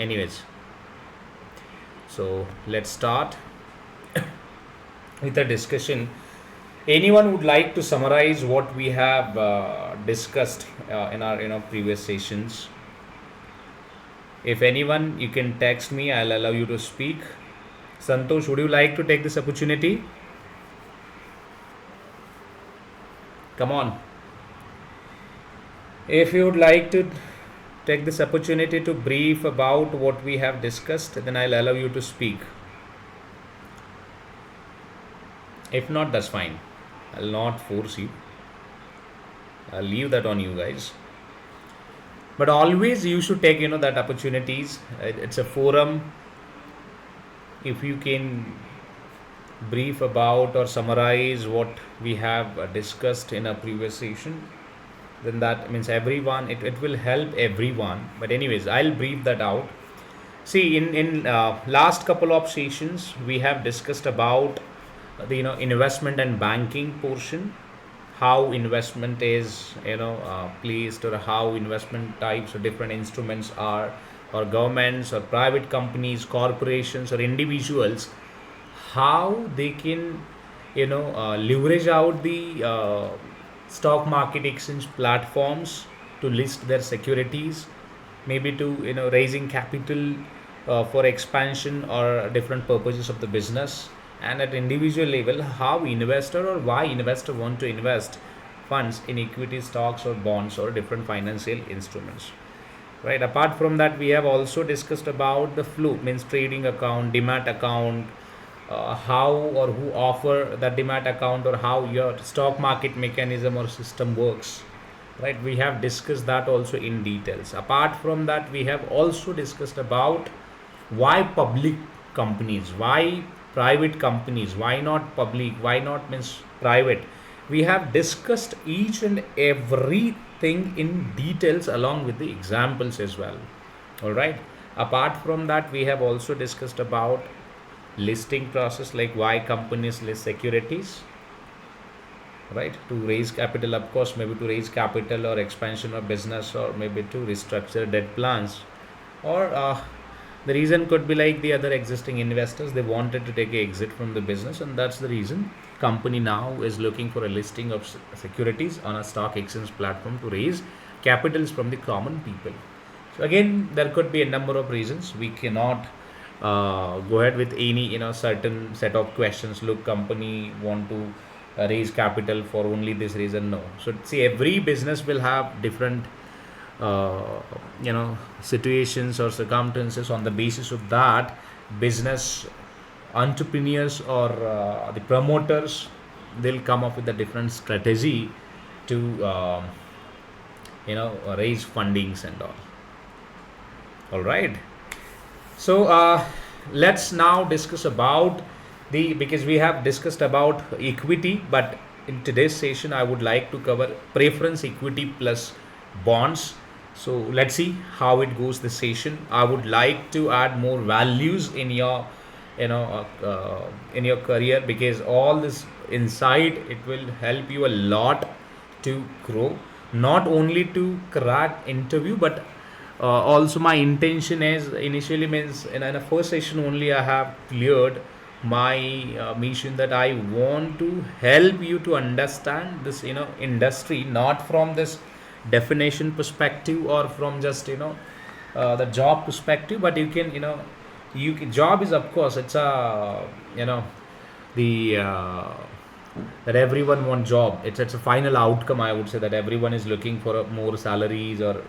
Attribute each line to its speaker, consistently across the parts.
Speaker 1: anyways, so let's start with a discussion. Anyone would like to summarize what we have discussed in our previous sessions? If anyone, you can text me. I'll allow you to speak. Santosh, would you like to take this opportunity? Come on. If you would like to take this opportunity to brief about what we have discussed, then I'll allow you to speak. If not, that's fine. I'll not force you. I'll leave that on you guys. But always you should take that opportunities. It's a forum. If you can brief about or summarize what we have discussed in a previous session, then that means everyone, it will help everyone. But anyways, I'll brief that out. See, in last couple of sessions we have discussed about the investment and banking portion, how investment is placed, or how investment types or different instruments are, or governments or private companies, corporations or individuals, how they can leverage out the stock market exchange platforms to list their securities, maybe to raising capital for expansion or different purposes of the business. And at individual level, how investor or why investor want to invest funds in equity, stocks or bonds or different financial instruments, right? Apart from that, we have also discussed about the flow, means trading account, demat account, how or who offer the demat account, or how your stock market mechanism or system works, right? We have discussed that also in details. Apart from that, we have also discussed about why public companies, why private companies, why not public, why not means private. We have discussed each and everything in details along with the examples as well. All right. Apart from that, we have also discussed about listing process, like why companies list securities, right? To raise capital, of course, maybe to raise capital or expansion of business, or maybe to restructure debt plans, or the reason could be like the other existing investors, they wanted to take an exit from the business, and that's the reason company now is looking for a listing of securities on a stock exchange platform to raise capitals from the common people. So again, there could be a number of reasons. We cannot go ahead with any certain set of questions. Look, company want to raise capital for only this reason. No. So see, every business will have different situations or circumstances. On the basis of that, business entrepreneurs or the promoters, they'll come up with a different strategy to raise fundings and all right. So let's now discuss about because we have discussed about equity, but in today's session I would like to cover preference equity plus bonds. So let's see how it goes this session. I would like to add more values in your in your career, because all this insight, it will help you a lot to grow, not only to crack interview, but also my intention is initially means in the first session only I have cleared my mission, that I want to help you to understand this industry, not from this definition perspective or from just the job perspective, but you can job is, of course, it's a the that everyone want job. It's a final outcome, I would say, that everyone is looking for more salaries or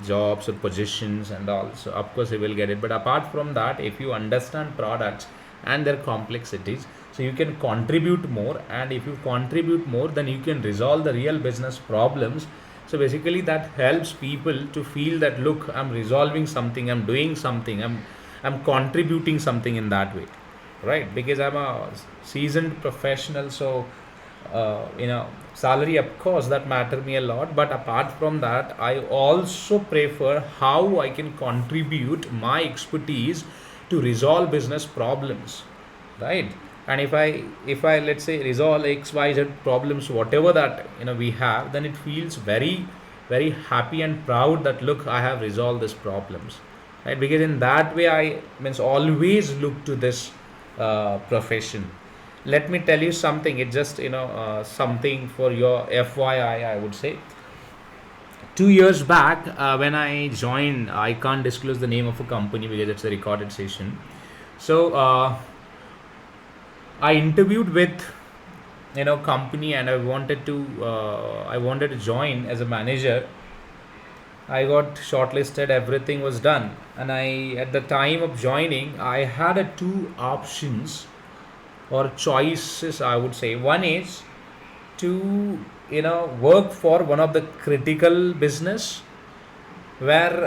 Speaker 1: jobs or positions and all. So of course you will get it. But apart from that, if you understand products and their complexities, so you can contribute more, and if you contribute more, then you can resolve the real business problems. So basically that helps people to feel that, look, I'm resolving something, I'm doing something, I'm contributing something in that way, right? Because I'm a seasoned professional, so salary, of course, that matter me a lot. But apart from that, I also prefer how I can contribute my expertise to resolve business problems, right? And if I let's say resolve XYZ problems, whatever that we have, then it feels very very happy and proud that, look, I have resolved these problems, right? Because in that way I means always look to this profession. Let me tell you something. It's just something for your FYI, I would say. 2 years back, when I joined, I can't disclose the name of a company because it's a recorded session. So I interviewed with company, and I wanted to join as a manager. I got shortlisted, everything was done, and I at the time of joining I had a two options or choices, I would say. One is to work for one of the critical business where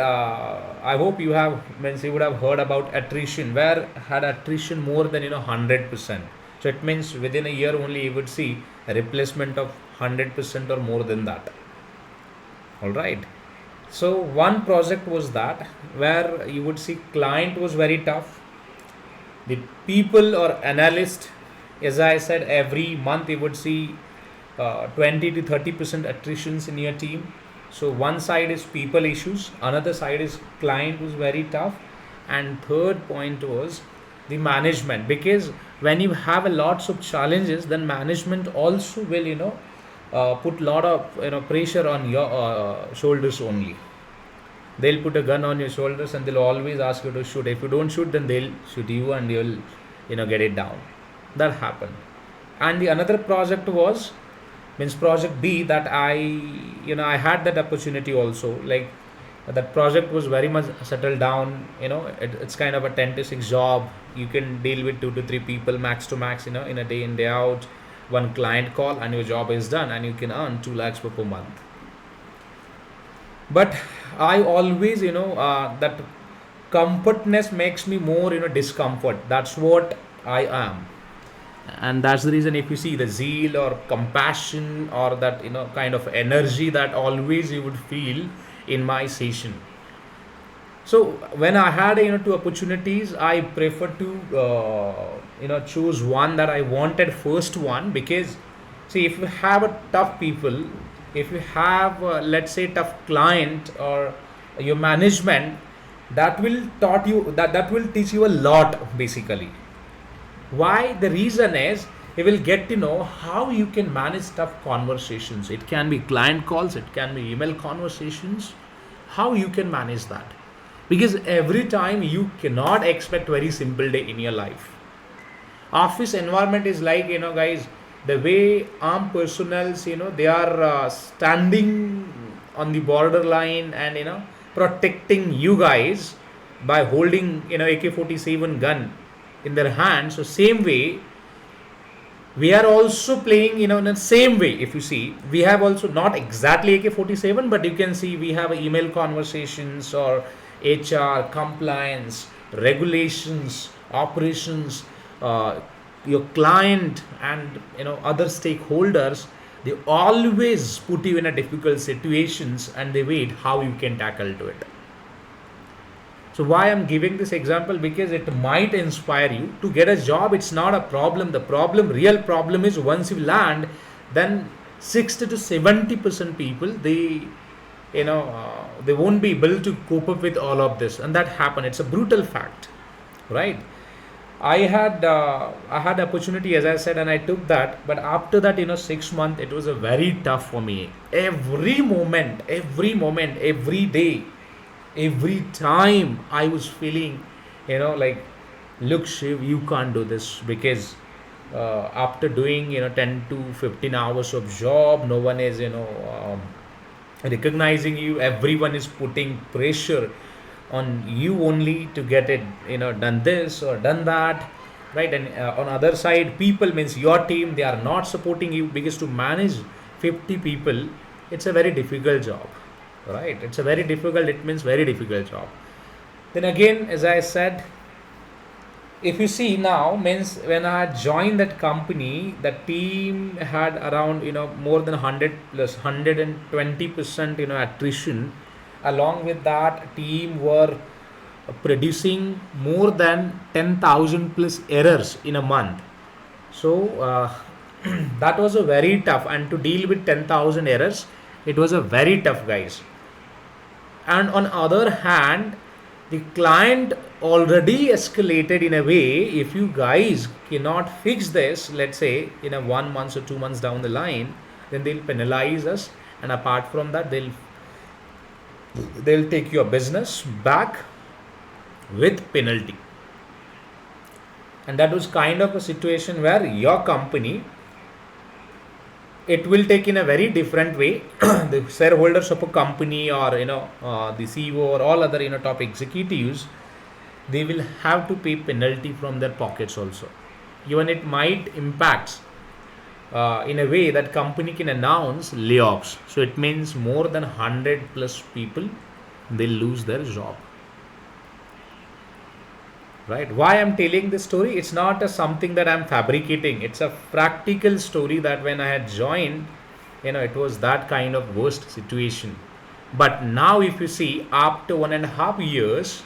Speaker 1: I hope you have means you would have heard about attrition, where had attrition more than 100%. So it means within a year only you would see a replacement of 100% or more than that. All right. So one project was that where you would see client was very tough. The people or analyst, as I said, every month you would see 20 to 30% attritions in your team. So one side is people issues, another side is client was very tough, and third point was the management. Because when you have a lots of challenges, then management also will put lot of pressure on your shoulders only. They'll put a gun on your shoulders and they'll always ask you to shoot. If you don't shoot, then they'll shoot you and you'll get it down. That happened. And the another project was means project B, that I had that opportunity also. Like that project was very much settled down. It's kind of a 10 to 6 job. You can deal with 2 to 3 people max to max, in a day in day out. One client call and your job is done, and you can earn 2 lakhs per month. But I always that comfortness makes me more discomfort. That's what I am. And that's the reason, if you see the zeal or compassion or that kind of energy that always you would feel in my session. So when I had two opportunities, I prefer to choose one that I wanted first one. Because see, if you have a tough people, if you have let's say tough client or your management, that will taught you that will teach you a lot basically. Why? The reason is you will get to know how you can manage tough conversations. It can be client calls, it can be email conversations. How you can manage that? Because every time you cannot expect very simple day in your life. Office environment is like guys, the way armed personnels they are standing on the borderline and protecting you guys by holding AK-47 gun in their hands. So same way we are also playing in the same way. If you see, we have also not exactly AK-47, but you can see we have email conversations or HR, compliance, regulations, operations, your client and other stakeholders. They always put you in a difficult situations and they wait how you can tackle to it. So why I'm giving this example? Because it might inspire you to get a job. It's not a problem. The real problem is once you land, then 60 to 70% people they won't be able to cope up with all of this, and that happen. It's a brutal fact, right? I had opportunity, as I said, and I took that. But after that 6 months, it was a very tough for me. Every moment, every day, every time I was feeling like, look Shiv, you can't do this. Because after doing 10 to 15 hours of job, no one is recognizing you. Everyone is putting pressure on you only to get it done this or done that, right? And on other side, people means your team, they are not supporting you. Because to manage 50 people, it's a very difficult job, right? It's a very difficult, it means very difficult job. Then again, as I said, if you see now, means when I joined that company, the team had around more than 100 plus 120% attrition. Along with that, team were producing more than 10,000 plus errors in a month. So that was a very tough, and to deal with 10,000 errors, it was a very tough, guys. And on other hand, The client already escalated in a way. If you guys cannot fix this, let's say in a 1 month or 2 months down the line, then they'll penalize us, and apart from that, they'll take your business back with penalty. And that was kind of a situation where your company, it will take in a very different way. The shareholders of a company, or the CEO or all other top executives, they will have to pay penalty from their pockets also. Even it might impact in a way that company can announce layoffs. So it means more than 100 plus people, they lose their job. Right? Why I'm telling this story? It's not something that I'm fabricating. It's a practical story that when I had joined, it was that kind of worst situation. But now, if you see, after 1.5 years,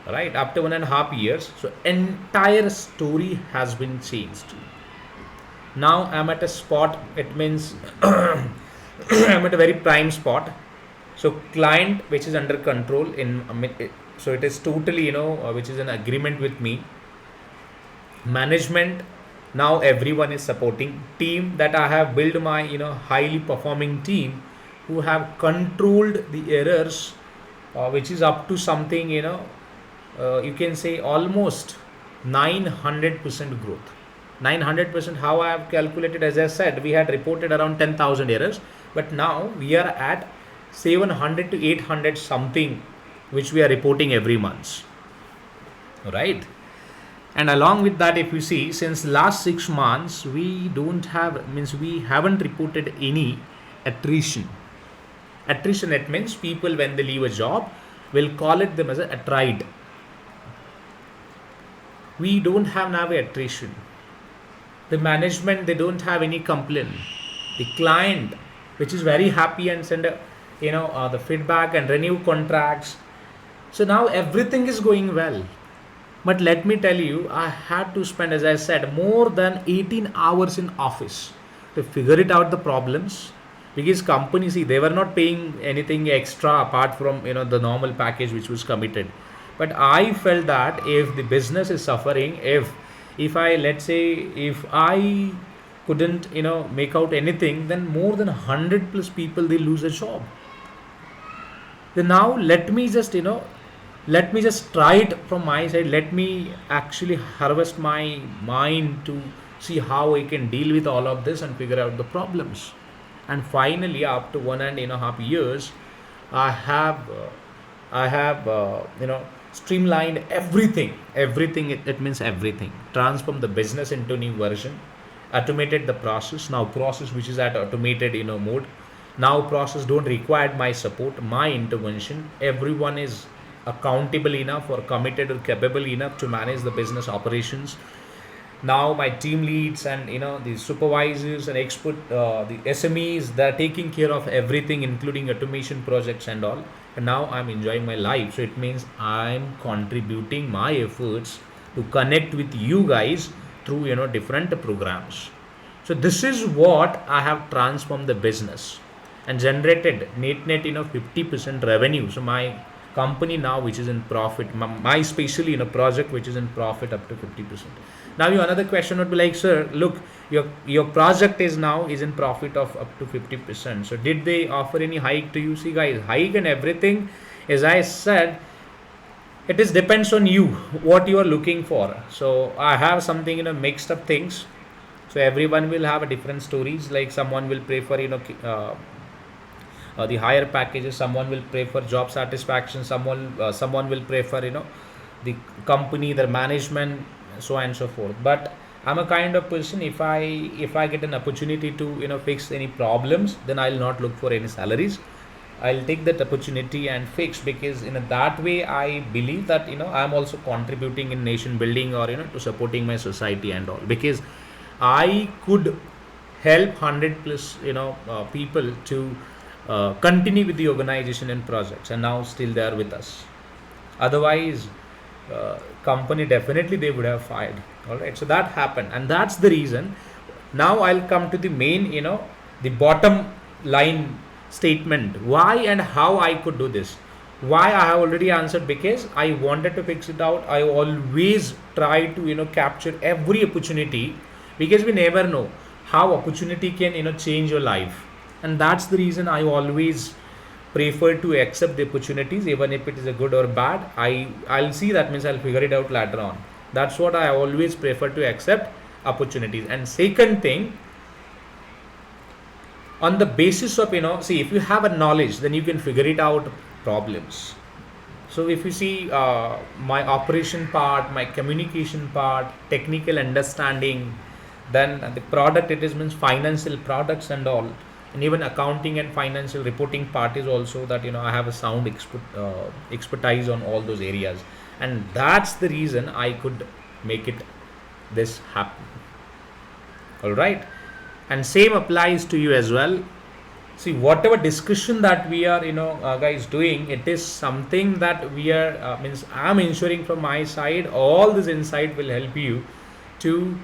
Speaker 1: right? After 1.5 years, so entire story has been changed. Now I'm at a spot. It means I'm at a very prime spot. So client which is under control so it is totally which is an agreement with me. Management, now everyone is supporting. Team that I have built, my highly performing team, who have controlled the errors, which is up to something you can say almost 900% growth. 900%. How I have calculated? As I said, we had reported around 10,000 errors, but now we are at 700 to 800 something, which we are reporting every month, right? And along with that, if you see, since last 6 months, we haven't reported any attrition. Attrition, it means people, when they leave a job, we'll call it them as a attrite. We don't have now attrition. The management, they don't have any complaint. The client, which is very happy and send the feedback and renew contracts. So now everything is going well. But let me tell you, I had to spend, as I said, more than 18 hours in office to figure it out the problems, because companies, see, they were not paying anything extra apart from the normal package which was committed. But I felt that if the business is suffering, if I, let's say, if I couldn't make out anything, then more than 100 plus people, they lose a job. Then now let me just try it from my side. Let me actually harvest my mind to see how I can deal with all of this and figure out the problems. And finally, after 1.5 years, I have streamlined everything. It means everything. Transform the business into new version. Automated the process. Now process which is at automated mode. Now process don't require my support, my intervention. Everyone is accountable enough or committed or capable enough to manage the business operations. Now my team leads and the supervisors and expert, the SMEs, they're taking care of everything, including automation projects and all. And now I'm enjoying my life. So it means I'm contributing my efforts to connect with you guys through different programs. So this is what I have transformed the business and generated net 50% revenue. So my company now, which is in profit, my especially project which is in profit up to 50%. Now your another question would be like, sir, look, your project is in profit of up to 50%. So did they offer any hike to you? See guys, hike and everything, as I said, it is depends on you what you are looking for. So I have something mixed up things. So everyone will have a different stories. Like someone will prefer the higher packages, someone will prefer job satisfaction, someone will prefer the company, their management, so on and so forth. But I'm a kind of person, if I get an opportunity to fix any problems, then I'll not look for any salaries. I'll take that opportunity and fix, because in that way I believe that I'm also contributing in nation building or to supporting my society and all, because I could help 100 plus people to continue with the organization and projects, and now still they are with us. Otherwise, company definitely they would have fired. All right, so that happened, and that's the reason. Now I'll come to the main, the bottom line statement, why and how I could do this. Why I have already answered, because I wanted to fix it out. I always try to capture every opportunity, because we never know how opportunity can change your life, and that's the reason I always prefer to accept the opportunities, even if it is a good or bad. I'll see, that means I'll figure it out later on. That's what I always prefer, to accept opportunities. And second thing, on the basis of see, if you have a knowledge, then you can figure it out problems. So if you see, my operation part, my communication part, technical understanding, then the product, it is means financial products and all, and even accounting and financial reporting part is also that I have a sound expertise on all those areas, and that's the reason I could make it this happen. All right, and same applies to you as well. See, whatever discussion that we are guys doing, it is something that we are means I'm ensuring from my side all this insight will help you to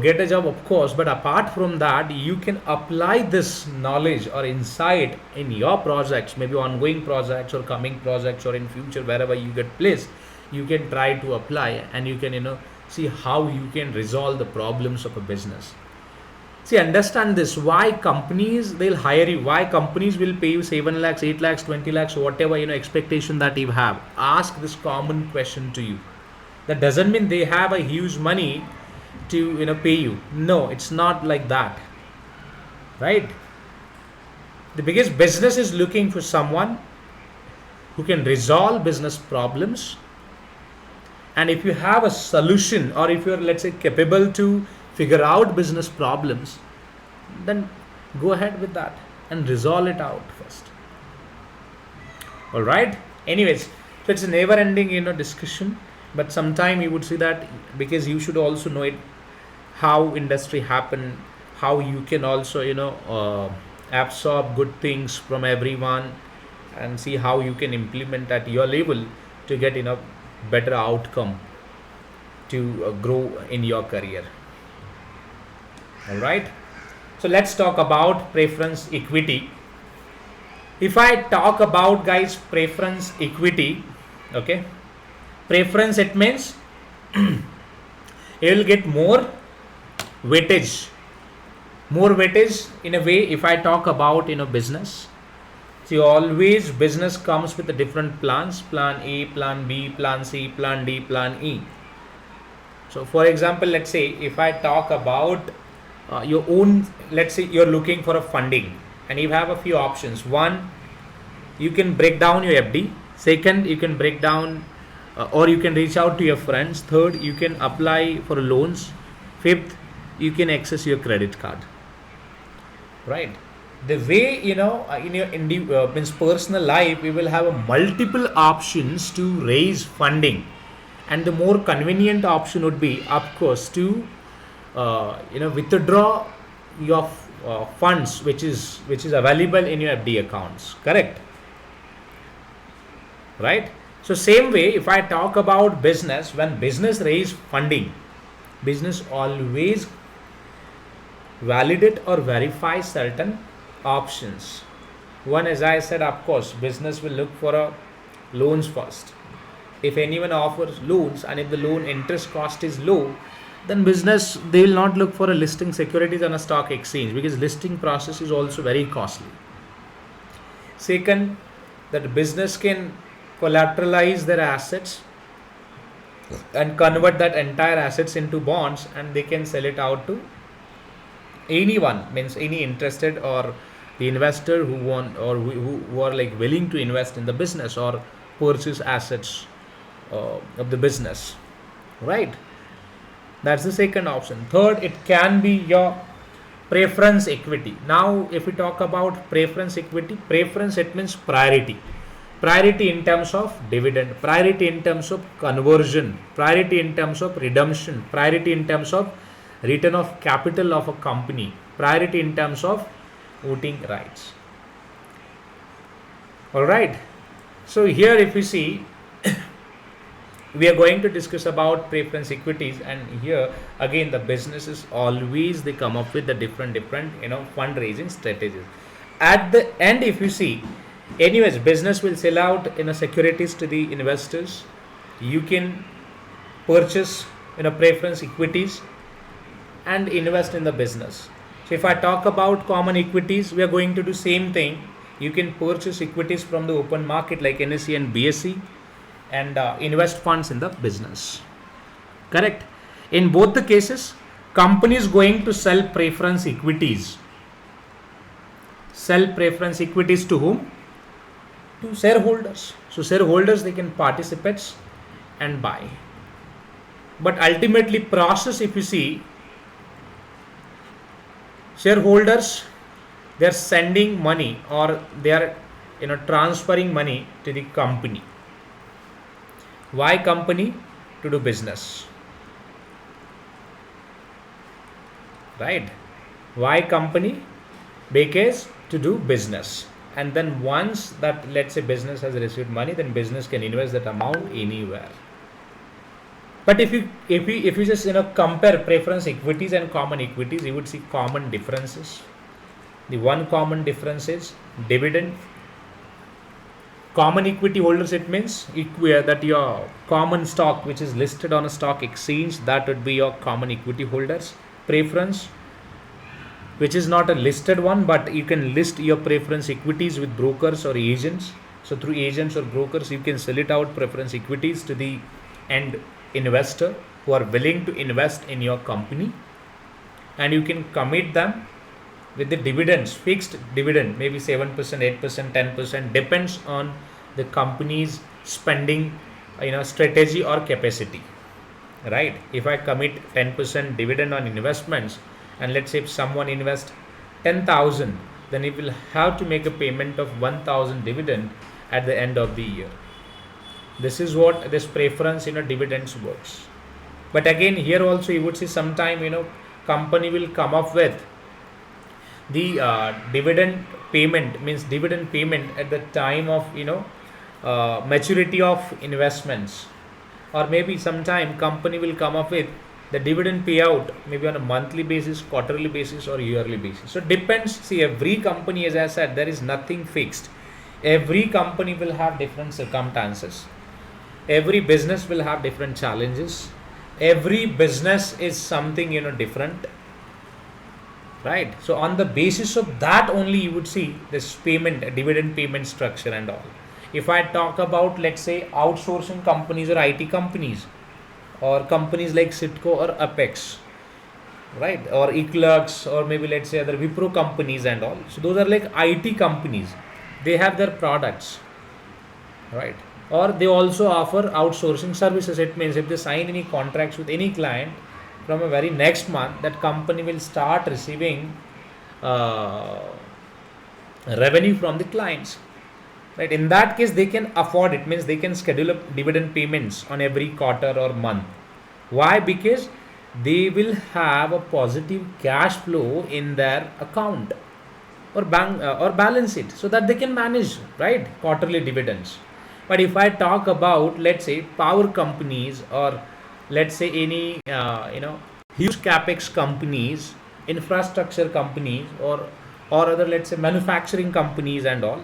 Speaker 1: get a job, of course, but apart from that, you can apply this knowledge or insight in your projects, maybe ongoing projects or coming projects, or in future wherever you get placed. You can try to apply, and you can see how you can resolve the problems of a business. See, understand this. Why companies, they'll hire you? Why companies will pay you 7 lakhs, 8 lakhs, 20 lakhs, whatever expectation that you have? Ask this common question to you. That doesn't mean they have a huge money to pay you. No, it's not like that, right? The biggest business is looking for someone who can resolve business problems, and if you have a solution, or if you're, let's say, capable to figure out business problems, then go ahead with that and resolve it out first. All right, anyways, so it's a never ending discussion, but sometime you would see that, because you should also know it, how industry happen, how you can also absorb good things from everyone, and see how you can implement at your level to get better outcome to grow in your career. All right, so let's talk about preference equity. If I talk about, guys, preference equity, okay, preference, it means you will get more weightage in a way. If I talk about business, see, always business comes with the different plans: plan A, plan B, plan C, plan D, plan E. So for example, let's say if I talk about your own, let's say you're looking for a funding, and you have a few options. One, you can break down your FD. Second, you can break down or you can reach out to your friends. Third, you can apply for loans. Fifth, you can access your credit card, right? The way in your means personal life, we will have multiple options to raise funding, and the more convenient option would be, of course, to withdraw your funds which is available in your FD accounts, correct? Right? So same way, if I talk about business, when business raise funding, business always validate or verify certain options. One, as I said, of course, business will look for loans first. If anyone offers loans, and if the loan interest cost is low, then business, they will not look for a listing securities on a stock exchange, because listing process is also very costly. Second, that business can collateralize their assets and convert that entire assets into bonds, and they can sell it out to anyone, means any interested or the investor who want, or who are like willing to invest in the business or purchase assets of the business, right? That's the second option. Third, it can be your preference equity. Now if we talk about preference equity, preference, it means priority. Priority in terms of dividend, priority in terms of conversion, priority in terms of redemption, priority in terms of return of capital of a company, priority in terms of voting rights. All right, so here if you see, we are going to discuss about preference equities, and here again the businesses always, they come up with the different fundraising strategies. At the end, if you see, Anyways, business will sell out in a securities to the investors. You can purchase in a preference equities and invest in the business. So if I talk about common equities, we are going to do same thing. You can purchase equities from the open market like NSE and BSE and invest funds in the business. Correct. In both the cases, company is going to sell preference equities. Sell preference equities to whom? To shareholders. So shareholders, they can participate and buy. But ultimately process, if you see, shareholders, they are sending money or they are transferring money to the company. Why company? To do business. Right? Why company? Because to do business. And then once that, let's say, business has received money, then business can invest that amount anywhere. But if you just compare preference equities and common equities, you would see common differences. The one common difference is dividend. Common equity holders, it means that your common stock which is listed on a stock exchange, that would be your common equity holders. Preference, which is not a listed one, but you can list your preference equities with brokers or agents. So through agents or brokers, you can sell it out preference equities to the end investor who are willing to invest in your company, and you can commit them with the dividends, fixed dividend, maybe 7%, 8%, 10%, depends on the company's spending strategy or capacity. Right? If I commit 10% dividend on investments, and let's say if someone invests 10,000, then he will have to make a payment of 1,000 dividend at the end of the year. This is what this preference dividends works. But again, here also you would see sometime company will come up with the dividend payment, means dividend payment at the time of maturity of investments, or maybe sometime company will come up with the dividend payout maybe on a monthly basis, quarterly basis, or yearly basis. So depends. See, every company, as I said, there is nothing fixed. Every company will have different circumstances. Every business will have different challenges. Every business is something different. Right? So on the basis of that only you would see this payment, dividend payment structure and all. If I talk about, let's say, outsourcing companies or IT companies, or companies like Citco or Apex, right, or Eclux, or maybe let's say other Wipro companies and all. So those are like IT companies. They have their products, right? Or they also offer outsourcing services. It means if they sign any contracts with any client, from a very next month, that company will start receiving revenue from the clients. Right? In that case, they can afford it, means they can schedule up dividend payments on every quarter or month. Why? Because they will have a positive cash flow in their account or bank or balance sheet, so that they can manage, right, quarterly dividends. But if I talk about, let's say, power companies, or let's say any huge capex companies, infrastructure companies, or other, let's say, manufacturing companies and all.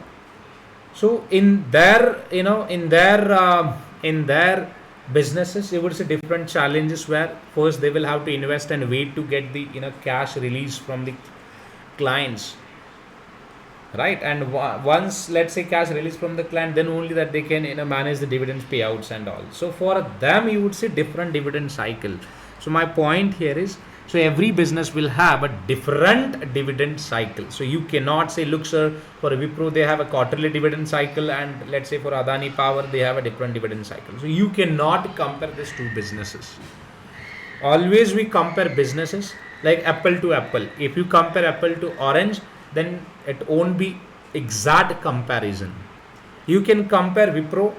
Speaker 1: So in their in their businesses, you would see different challenges, where first they will have to invest and wait to get the cash release from the clients, right? And once, let's say, cash release from the client, then only that they can manage the dividends payouts and all. So for them, you would see different dividend cycle. So my point here is, so every business will have a different dividend cycle. So you cannot say, look sir, for Wipro they have a quarterly dividend cycle, and let's say for Adani Power they have a different dividend cycle. So you cannot compare these two businesses. Always we compare businesses like apple to apple. If you compare apple to orange, then it won't be exact comparison. You can compare Wipro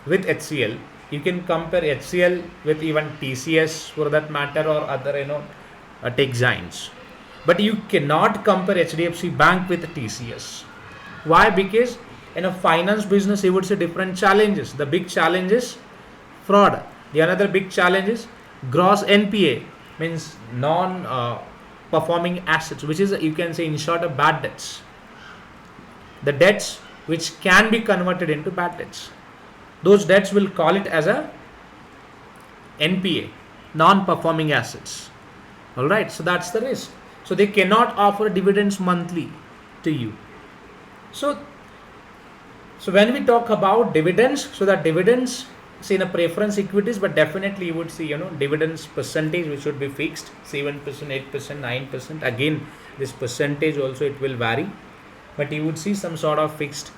Speaker 1: with HCL. You can compare HCL with even TCS for that matter, or other tech giants. But you cannot compare HDFC Bank with TCS. Why? Because in a finance business, you would see different challenges. The big challenge is fraud. The another big challenge is gross NPA, means non performing assets, which is, you can say, in short, a bad debts. The debts which can be converted into bad debts. Those debts will call it as a NPA, non-performing assets. All right, so that's the risk. So they cannot offer dividends monthly to you. So, so when we talk about dividends, so that dividends, say in a preference equities, but definitely you would see, dividends percentage which would be fixed, 7%, 8%, 9%. Again, this percentage also it will vary, but you would see some sort of fixed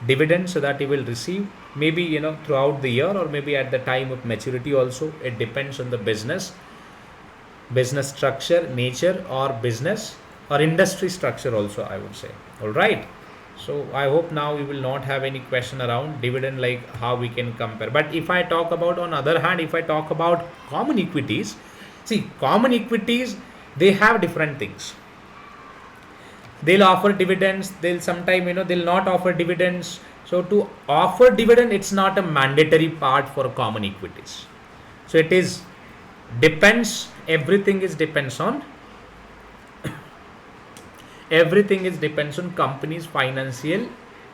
Speaker 1: dividend so that you will receive maybe throughout the year or maybe at the time of maturity also. It depends on the business structure, nature, or business or industry structure also, I would say. All right. So I hope now you will not have any question around dividend, like how we can compare. But if I talk about, on other hand, if I talk about common equities, see, common equities, they have different things. They'll offer dividends, they'll sometime they'll not offer dividends. So to offer dividend, it's not a mandatory part for common equities. So it is depends, everything is depends on company's financial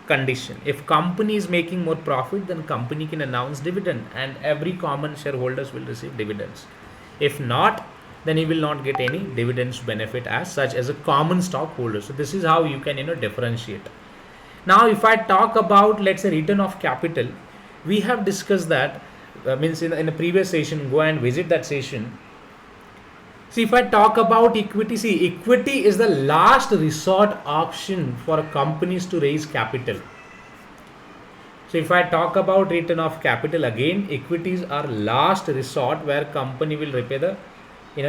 Speaker 1: condition. If company is making more profit, then company can announce dividend and every common shareholders will receive dividends. If not, then you will not get any dividends benefit as such as a common stockholder. So this is how you can differentiate. Now if I talk about, let's say, return of capital, we have discussed that, means in a previous session, go and visit that session. See, if I talk about equity, see, equity is the last resort option for companies to raise capital. So if I talk about return of capital, again, equities are last resort where company will repay the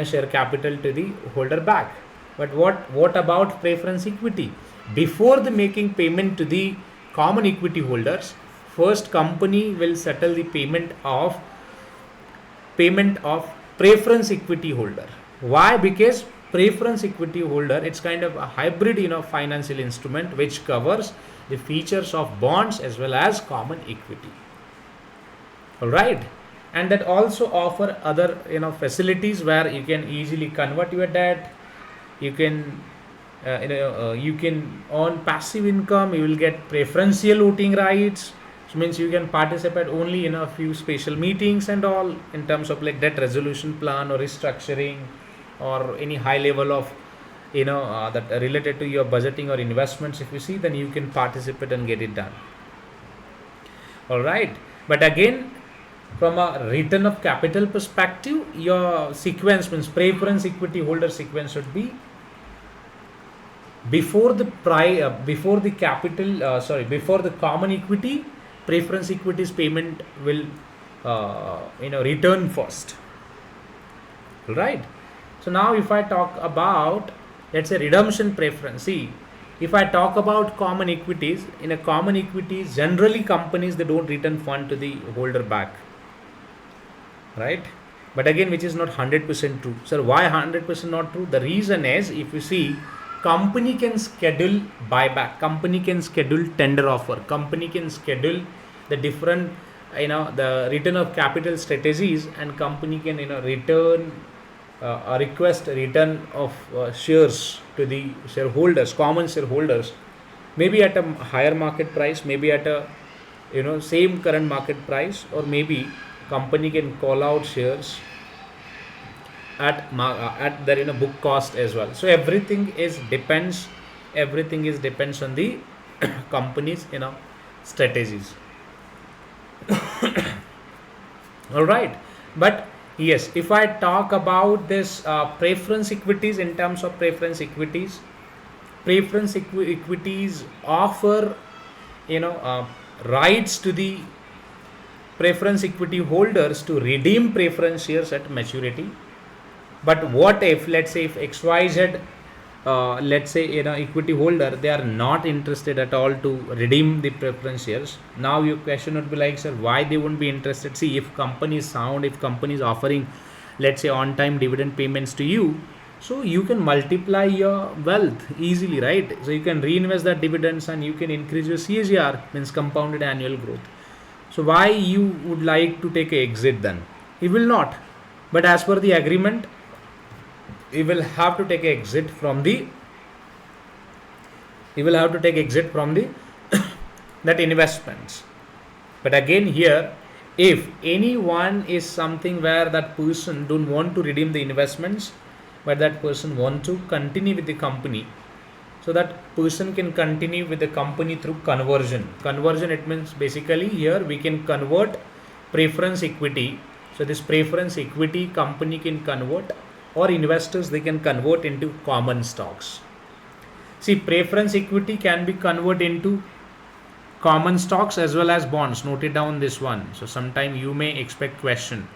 Speaker 1: share capital to the holder back. But what about preference equity? Before the making payment to the common equity holders, first company will settle the payment of preference equity holder. Why? Because preference equity holder, it's kind of a hybrid financial instrument which covers the features of bonds as well as common equity. All right. And that also offer other facilities where you can easily convert your debt. You can you can earn passive income. You will get preferential voting rights. So means you can participate only in a few special meetings and all, in terms of like debt resolution plan or restructuring or any high level of that related to your budgeting or investments. If you see, then you can participate and get it done. All right. But again, from a return of capital perspective, your sequence means preference equity holder sequence should be before the common equity, preference equities payment will return first. Right. So now if I talk about, let's say, redemption preference, see, if I talk about common equities, in a common equities, generally companies, they don't return fund to the holder back. Right. But again, which is not 100% true. So why 100% not true? The reason is, if you see, company can schedule buyback, company can schedule tender offer, company can schedule the different the return of capital strategies, and company can return request return of shares to the shareholders, common shareholders, maybe at a higher market price, maybe at a same current market price, or maybe company can call out shares at their book cost as well. So everything is depends on the company's strategies. All right. But yes, if I talk about this preference equities, in terms of preference equities, equities offer rights to the preference equity holders to redeem preference shares at maturity. But what if, let's say, if XYZ let's say equity holder, they are not interested at all to redeem the preference shares. Now your question would be like, sir, why they wouldn't be interested? See, if company is sound, if company is offering, let's say, on time dividend payments to you, so you can multiply your wealth easily, right? So you can reinvest that dividends and you can increase your CAGR, means compounded annual growth. So why you would like to take an exit then? You will not. But as per the agreement, you will have to take an exit from the that investments. But again here, if anyone is something where that person don't want to redeem the investments, but that person want to continue with the company, so that person can continue with the company through conversion. It means basically here we can convert preference equity. So this preference equity company can convert, or investors they can convert into common stocks. See, preference equity can be converted into common stocks as well as bonds. Note it down this one, so sometime you may expect question.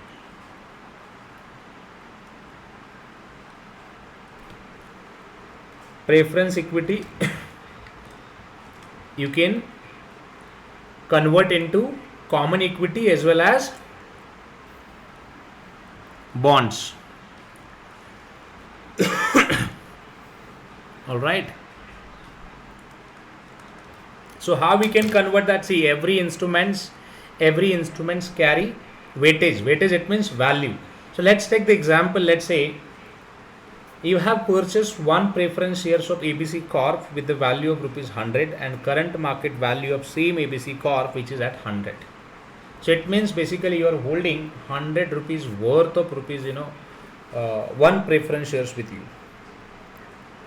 Speaker 1: Preference equity you can convert into common equity as well as bonds. All right. So how we can convert that? See, every instruments carry weightage. It means value. So let's take the example. Let's say you have purchased one preference shares of ABC Corp with the value of rupees 100 and current market value of same ABC Corp which is at 100. So it means basically you are holding 100 rupees worth of rupees, one preference shares with you.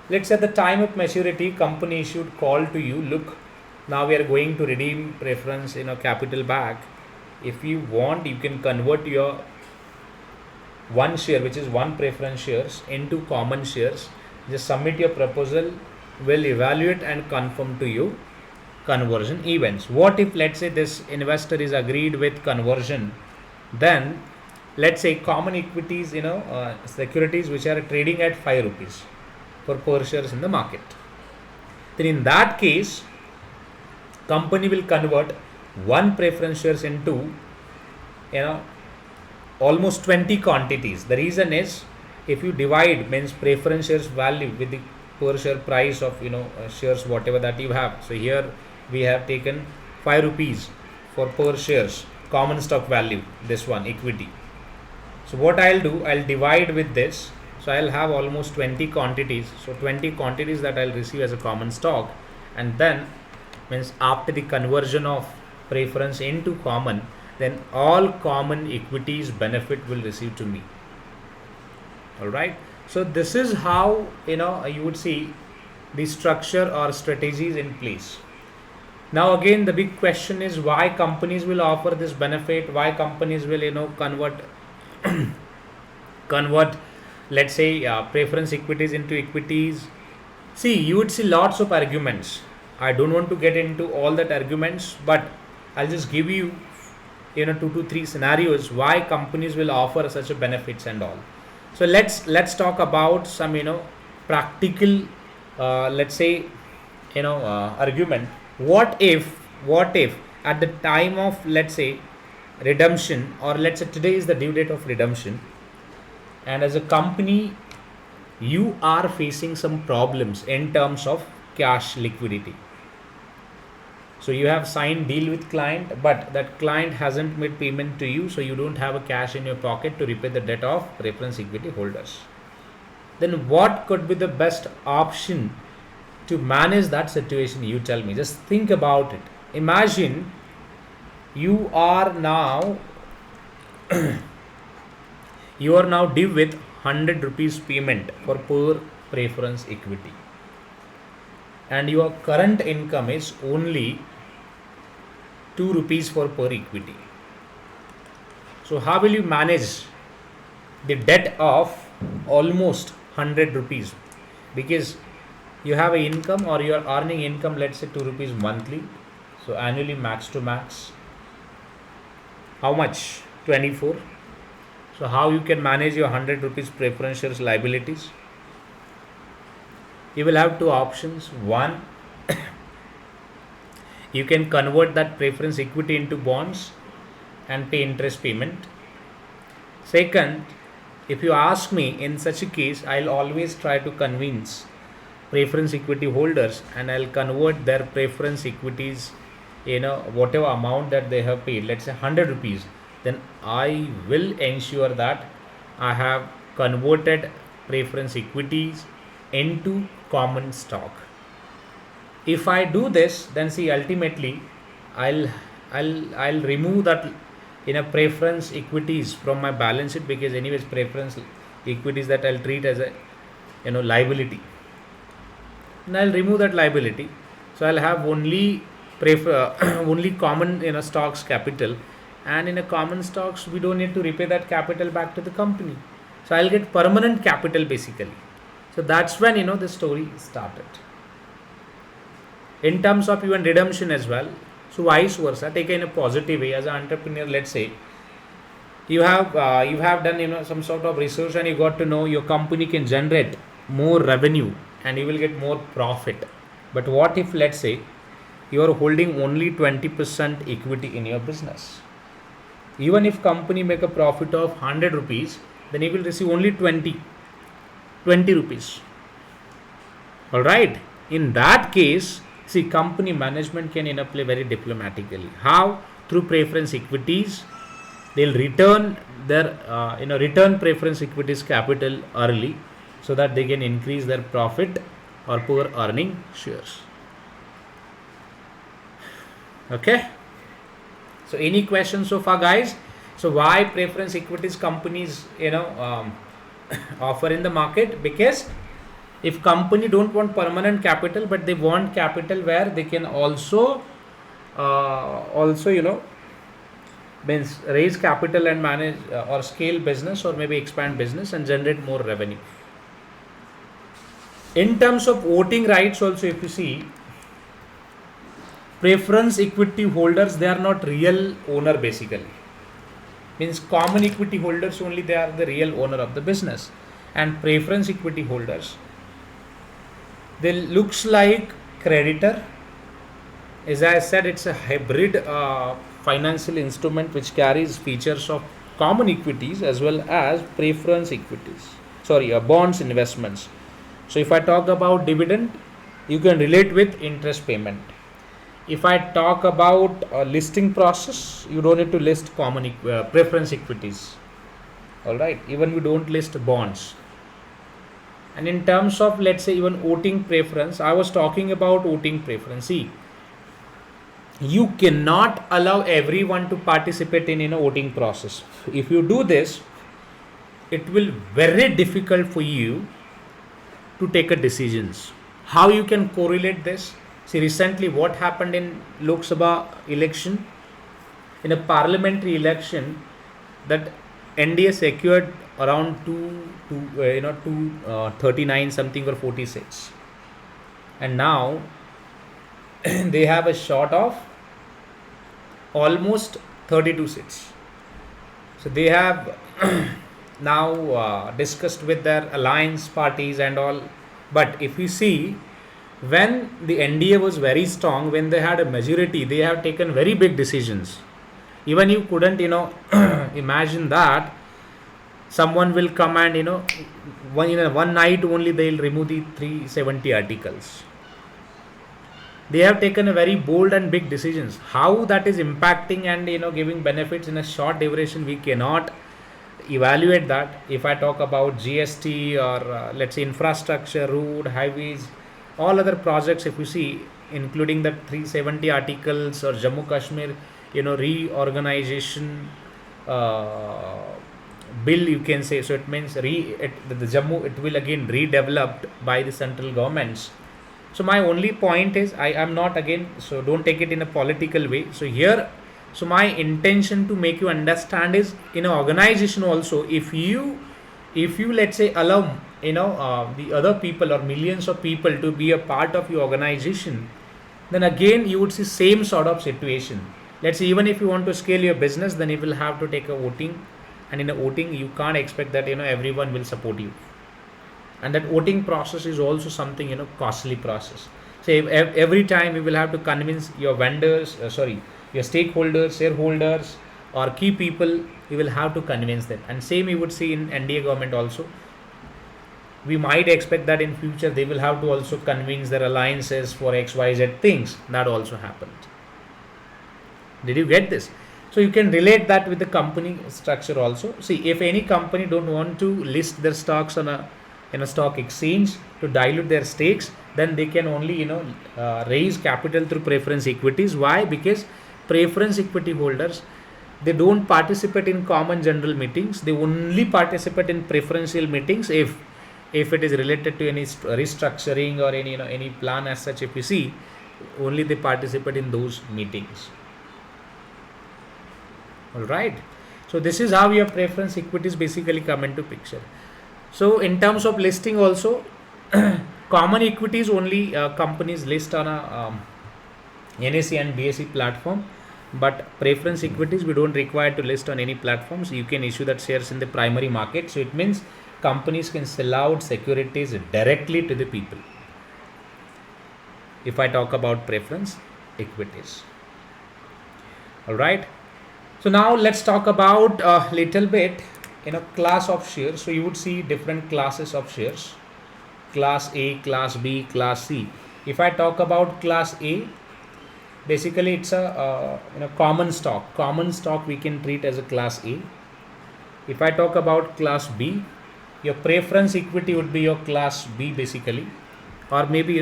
Speaker 1: Let's say at the time of maturity, company issued call to you, look, now we are going to redeem preference, capital back. If you want, you can convert your one share, which is one preference shares, into common shares. Just submit your proposal, will evaluate and confirm to you conversion events. What if, let's say, this investor is agreed with conversion, then let's say common equities, securities which are trading at 5 rupees for per shares in the market. Then in that case, company will convert one preference shares into, almost 20 quantities. The reason is, if you divide means preference shares value with the per share price of shares whatever that you have. So here we have taken 5 rupees for per shares common stock value, this one equity. So what I'll do, I'll divide with this. So I'll have almost 20 quantities. So 20 quantities that I'll receive as a common stock, and then means after the conversion of preference into common, then all common equities benefit will receive to me. All right. So this is how you would see the structure or strategies in place. Now again, the big question is why companies will offer this benefit, why companies will convert let's say preference equities into equities. See, you would see lots of arguments. I don't want to get into all that arguments, but I'll just give you 2 to 3 scenarios why companies will offer such a benefits and all. So let's talk about some practical let's say argument. What if at the time of, let's say, redemption, or let's say today is the due date of redemption, and as a company you are facing some problems in terms of cash liquidity. So you have signed deal with client, but that client hasn't made payment to you, so you don't have a cash in your pocket to repay the debt of preference equity holders. Then what could be the best option to manage that situation? You tell me. Just think about it. Imagine you are now due with 100 rupees payment for per preference equity, and your current income is only 2 rupees for per equity. So how will you manage the debt of almost 100 rupees? Because you have an income, or you are earning income, let's say 2 rupees monthly. So annually max to max, how much? 24. So how you can manage your 100 rupees preference shares liabilities? You will have 2 options. One, you can convert that preference equity into bonds and pay interest payment. Second, if you ask me, in such a case, I'll always try to convince preference equity holders, and I'll convert their preference equities, whatever amount that they have paid, let's say 100 rupees, then I will ensure that I have converted preference equities into common stock. If I do this, then see, ultimately I'll I'll remove that in a preference equities from my balance sheet, because anyways preference equities that I'll treat as a liability, and I'll remove that liability. So I'll have only only common stocks capital, and in a common stocks we don't need to repay that capital back to the company. So I'll get permanent capital basically. So that's when the story started. In terms of even redemption as well. So vice versa, take it in a positive way as an entrepreneur. Let's say you have done some sort of research, and you got to know your company can generate more revenue and you will get more profit. But what if, let's say, you are holding only 20% equity in your business? Even if company make a profit of 100 rupees, then you will receive only 20 rupees. All right. In that case, see, company management can play very diplomatically. How? Through preference equities. They'll return their return preference equities capital early, so that they can increase their profit or poor earning shares. Okay. So any questions so far, guys? So why preference equities companies offer in the market? Because if company don't want permanent capital, but they want capital where they can also means raise capital and manage or scale business, or maybe expand business and generate more revenue. In terms of voting rights also, if you see, preference equity holders, they are not real owner basically. Means common equity holders only, they are the real owner of the business. And preference equity holders, they looks like creditor. As I said, it's a hybrid financial instrument which carries features of common equities as well as preference equities. Sorry, bonds investments. So if I talk about dividend, you can relate with interest payment. If I talk about listing process, you don't need to list common preference equities. All right, even we don't list bonds. And in terms of, let's say, even voting preference, I was talking about voting preference. See, you cannot allow everyone to participate in voting process. If you do this, it will very difficult for you to take a decisions. How you can correlate this? See, recently what happened in Lok Sabha election, in a parliamentary election, that NDA secured around 239 something or 46, and now they have a short of almost 32 seats. So they have now discussed with their alliance parties and all. But if you see, when the NDA was very strong, when they had a majority, they have taken very big decisions. Even you couldn't imagine that someone will come and one night only they'll remove the 370 articles. They have taken a very bold and big decisions. How that is impacting and giving benefits in a short duration, we cannot evaluate that. If I talk about GST or let's say infrastructure, road, highways, all other projects, if you see, including the 370 articles or Jammu Kashmir reorganization bill, you can say. So it means the Jammu, it will again redeveloped by the central governments. So my only point is, I am not again, so don't take it in a political way. So here, so my intention to make you understand is, in an organization also, if you let's say allow the other people or millions of people to be a part of your organization, then again you would see same sort of situation. Let's say even if you want to scale your business, then you will have to take a voting, and in a voting you can't expect that everyone will support you. And that voting process is also something costly process. So every time you will have to convince your vendors, your stakeholders, shareholders, or key people, you will have to convince them. And same you would see in NDA government also. We might expect that in future they will have to also convince their alliances for XYZ things. That also happened. Did you get this? So you can relate that with the company structure also. See, if any company don't want to list their stocks on a in a stock exchange to dilute their stakes, then they can only raise capital through preference equities. Why? Because preference equity holders, they don't participate in common general meetings. They only participate in preferential meetings if it is related to any restructuring or any any plan as such. If you see, only they participate in those meetings. All right. So this is how your preference equities basically come into picture. So in terms of listing also, common equities only companies list on a NSE and BSE platform, but preference equities we don't require to list on any platforms. You can issue that shares in the primary market. So it means companies can sell out securities directly to the people. If I talk about preference equities. All right. So now let's talk about a little bit class of shares. So you would see different classes of shares: class A, class B, class C. If I talk about class A, basically it's a common stock. Common stock we can treat as a class A. If I talk about class B, your preference equity would be your class B basically, or maybe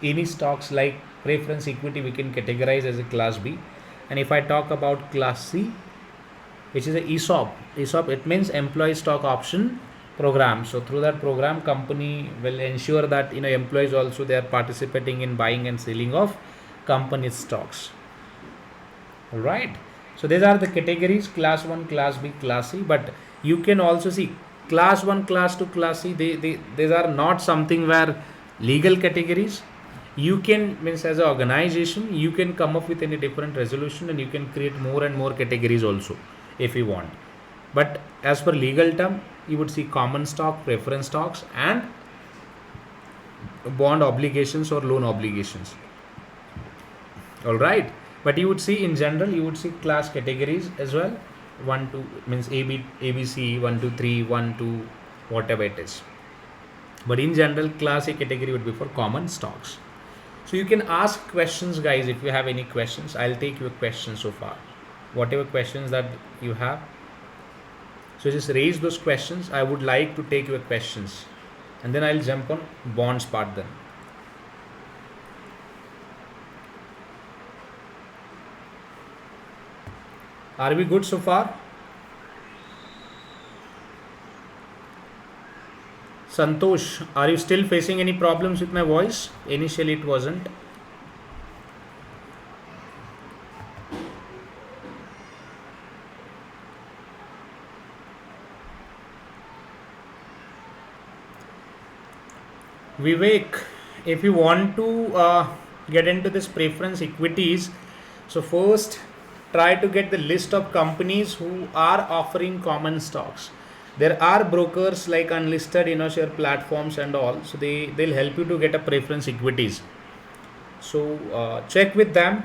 Speaker 1: any stocks like preference equity we can categorize as a class B. And if I talk about class C, which is a ESOP, it means employee stock option program. So through that program, company will ensure that employees also they are participating in buying and selling of company stocks. All right. So these are the categories: class 1, class B, class C. But you can also see class 1, class 2, class C. These are not something where legal categories. You can, means as an organization, you can come up with any different resolution and you can create more and more categories also if you want. But as per legal term, you would see common stock, preference stocks, and bond obligations or loan obligations. All right. But you would see in general, you would see class categories as well. 1, 2 means ABC, 1, 2, 3, 1, 2, whatever it is. But in general, class A category would be for common stocks. So you can ask questions, guys. If you have any questions, I'll take your questions so far. Whatever questions that you have. So just raise those questions. I would like to take your questions. And then I'll jump on bonds part then. Are we good so far? Santosh, are you still facing any problems with my voice? Initially it wasn't. Vivek, if you want to get into this preference equities, so first try to get the list of companies who are offering common stocks. There are brokers like unlisted share platforms and all, so they'll help you to get a preference equities. So check with them,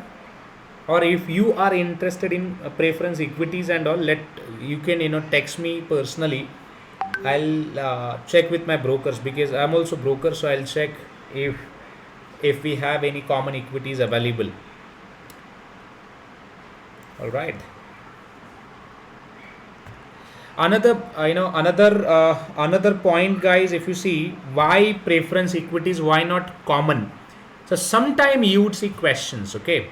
Speaker 1: or if you are interested in preference equities and all, you can text me personally. I'll check with my brokers because I'm also broker, so I'll check if we have any common equities available. All right. Another point, guys. If you see why preference equities, why not common? So sometime you would see questions. Okay.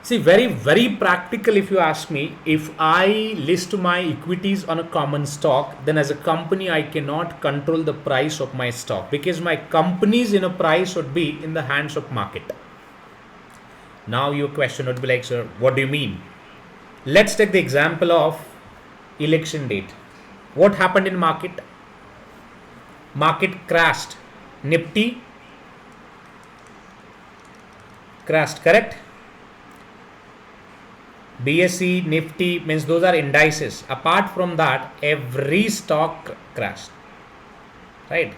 Speaker 1: See, very very practical. If you ask me, if I list my equities on a common stock, then as a company I cannot control the price of my stock because my company's price would be in the hands of market. Now your question would be like, sir, what do you mean? Let's take the example of election date. What happened in market? Market crashed. Nifty crashed, correct? BSE, Nifty, means those are indices. Apart from that, every stock crashed. Right?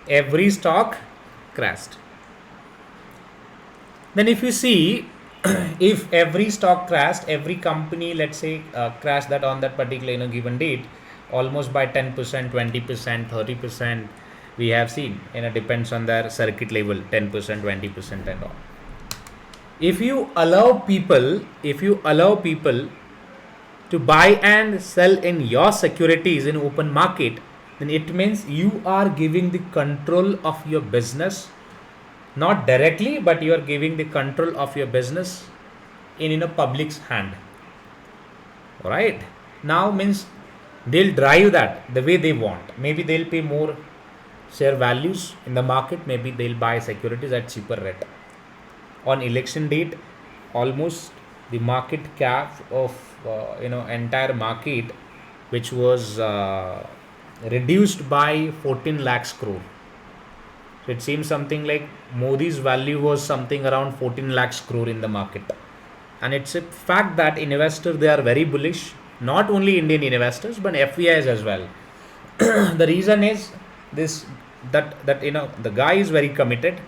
Speaker 1: Every stock crashed. Then if you see, if every stock crashed, every company, let's say, crashed that on that particular given date, almost by 10%, 20%, 30%, we have seen. Depends on their circuit level, 10%, 20% and all. If you allow people to buy and sell in your securities in open market, then it means you are giving the control of your business, not directly, but you are giving the control of your business in a public's hand. Right now means they'll drive that the way they want. Maybe they'll pay more share values in the market, maybe they'll buy securities at cheaper rate. On election date, almost the market cap of entire market, which was reduced by 14 lakhs crore. So it seems something like Modi's value was something around 14 lakhs crore in the market. And it's a fact that investors, they are very bullish, not only Indian investors but FIIs as well. The reason is this, that the guy is very committed.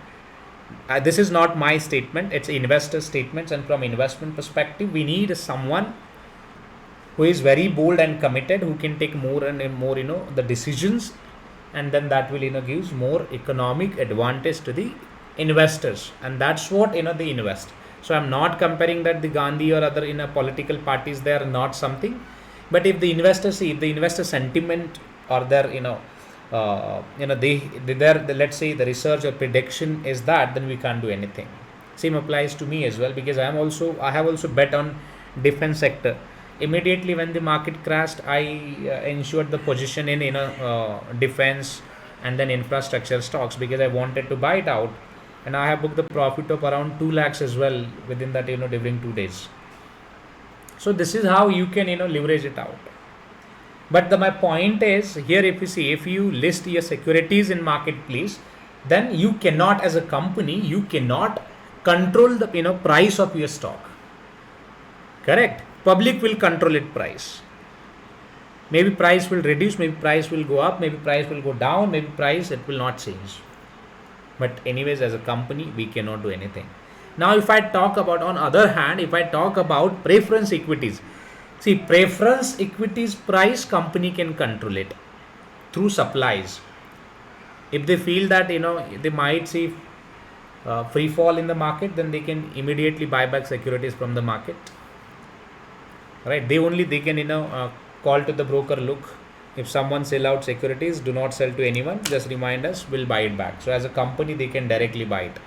Speaker 1: This is not my statement, it's investor statements, and from investment perspective we need someone who is very bold and committed, who can take more and more the decisions, and then that will gives more economic advantage to the investors, and that's what they invest. So I'm not comparing that the Gandhi or other political parties, they are not something, but if the investors see, if the investor sentiment or their they their let's say the research or prediction is that, then we can't do anything. Same applies to me as well, because I have also bet on defense sector. Immediately when the market crashed, I ensured the position in defense and then infrastructure stocks, because I wanted to buy it out, and I have booked the profit of around 2 lakhs as well within that during 2 days. So this is how you can leverage it out. But my point is here, if you see, if you list your securities in marketplace, then you cannot, as a company, you cannot control the price of your stock. Correct? Public will control it price. Maybe price will reduce, maybe price will go up, maybe price will go down, maybe price it will not change. But anyways, as a company, we cannot do anything. Now if I talk about, on other hand, if I talk about preference equities, see, preference equities price company can control it through supplies. If they feel that they might see free fall in the market, then they can immediately buy back securities from the market. Right? They can call to the broker, look, if someone sell out securities, do not sell to anyone, just remind us, we'll buy it back. So as a company, they can directly buy it.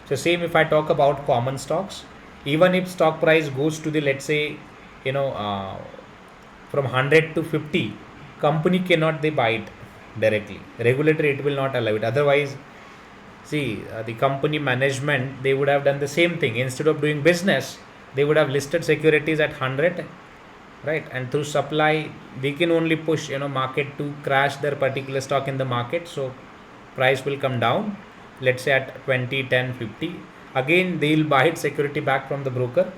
Speaker 1: So same if I talk about common stocks, even if stock price goes to the, let's say, from 100 to 50, company cannot they buy it directly. Regulatory, it will not allow it. Otherwise, see, the company management, they would have done the same thing. Instead of doing business, they would have listed securities at 100, right? And through supply, they can only push market to crash their particular stock in the market, so price will come down, let's say at 20, 10, 50. Again, they will buy it security back from the broker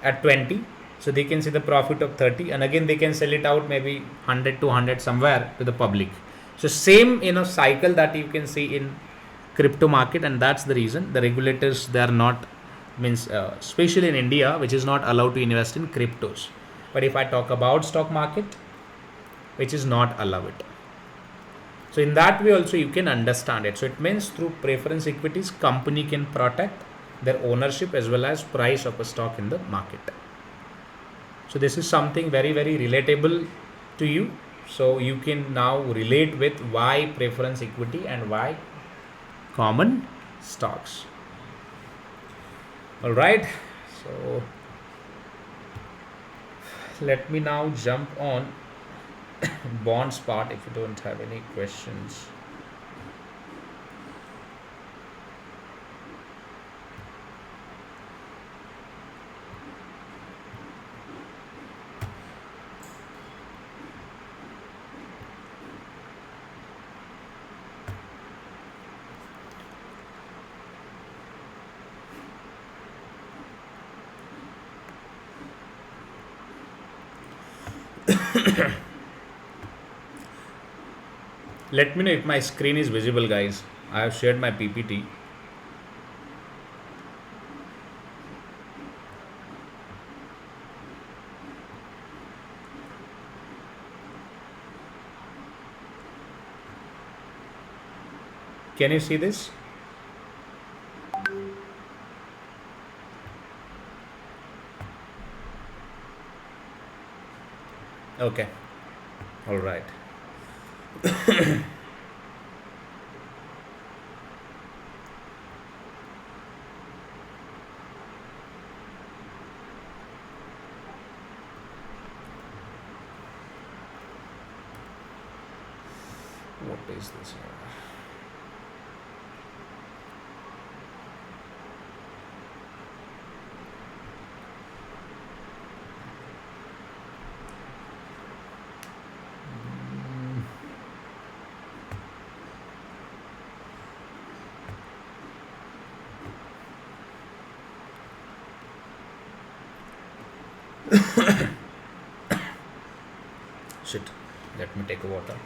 Speaker 1: at 20, so they can see the profit of 30, and again they can sell it out maybe 100 to 100 somewhere to the public. So same cycle that you can see in crypto market, and that's the reason the regulators, they are not, means especially in India, which is not allowed to invest in cryptos. But if I talk about stock market, which is not allowed. So in that way also you can understand it. So it means through preference equities, company can protect their ownership as well as price of a stock in the market. So this is something very, very relatable to you. So you can now relate with why preference equity and why common stocks. All right. So let me now jump on bonds part if you don't have any questions. Let me know if my screen is visible, guys. I have shared my PPT. Can you see this? Okay. All right. What is this here? Shit. Let me take a water.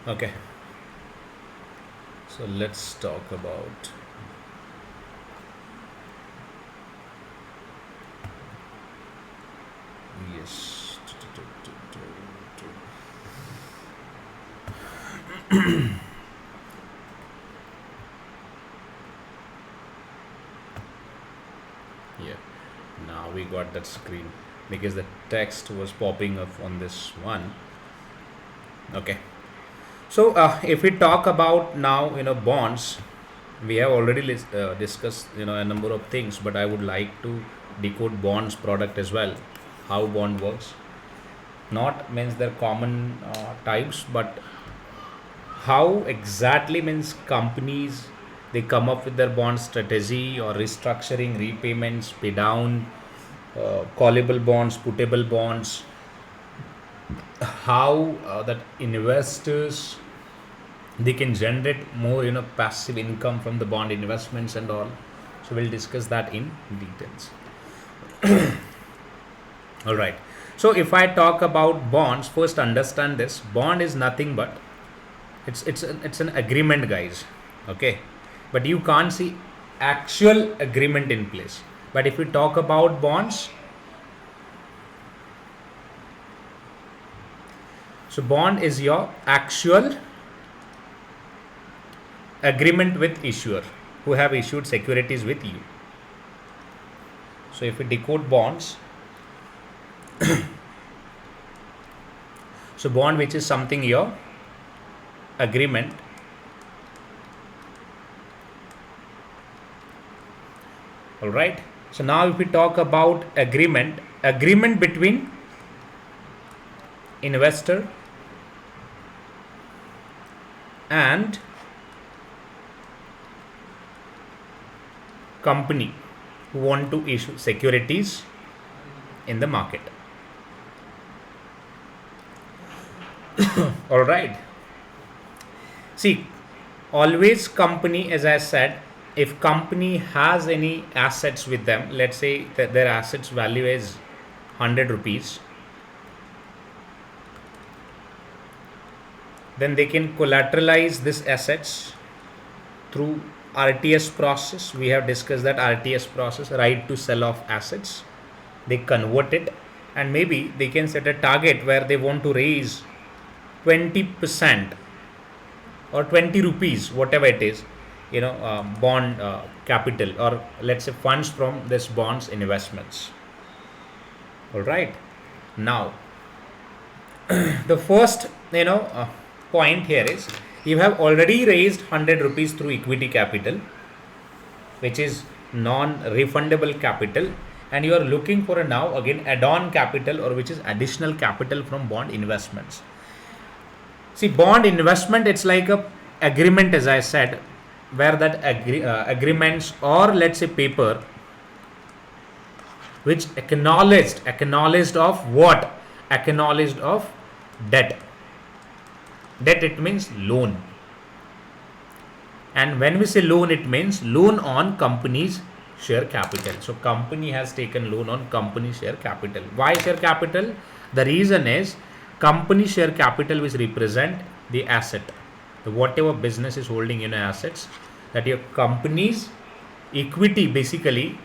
Speaker 1: Okay. So let's talk about. Yes. Yeah. Now we got that screen because the text was popping up on this one. Okay. So if we talk about now, bonds, we have already discussed, a number of things, but I would like to decode bonds product as well, how bond works. Not means they're common types, but how exactly means companies they come up with their bond strategy or restructuring, repayments, pay down, callable bonds, puttable bonds, how that investors they can generate more passive income from the bond investments and all. So we'll discuss that in details. All right. So if I talk about bonds, first understand this: bond is nothing but it's an agreement, guys. Okay, but you can't see actual agreement in place. But if we talk about bonds, so bond is your actual agreement with issuer who have issued securities with you. So if we decode bonds, so bond which is something your agreement. All right. So now if we talk about agreement between investor and company who want to issue securities in the market. All right. See, always company, as I said, if company has any assets with them, let's say that their assets value is 100 rupees, then they can collateralize this assets through RTS process. We have discussed that RTS process, right to sell off assets. They convert it, and maybe they can set a target where they want to raise 20% or 20 rupees, whatever it is, bond capital, or let's say funds from this bonds investments. All right. Now, the first, point here is you have already raised 100 rupees through equity capital, which is non-refundable capital, and you are looking for a now again add-on capital, or which is additional capital from bond investments. See, bond investment, it's like a agreement, as I said, where that agreements, or let's say paper, which acknowledged of what? Acknowledged of debt. Debt, it means loan. And when we say loan, it means loan on company's share capital. So company has taken loan on company share capital. Why share capital? The reason is company share capital which represent the asset. The whatever business is holding in assets, that your company's equity basically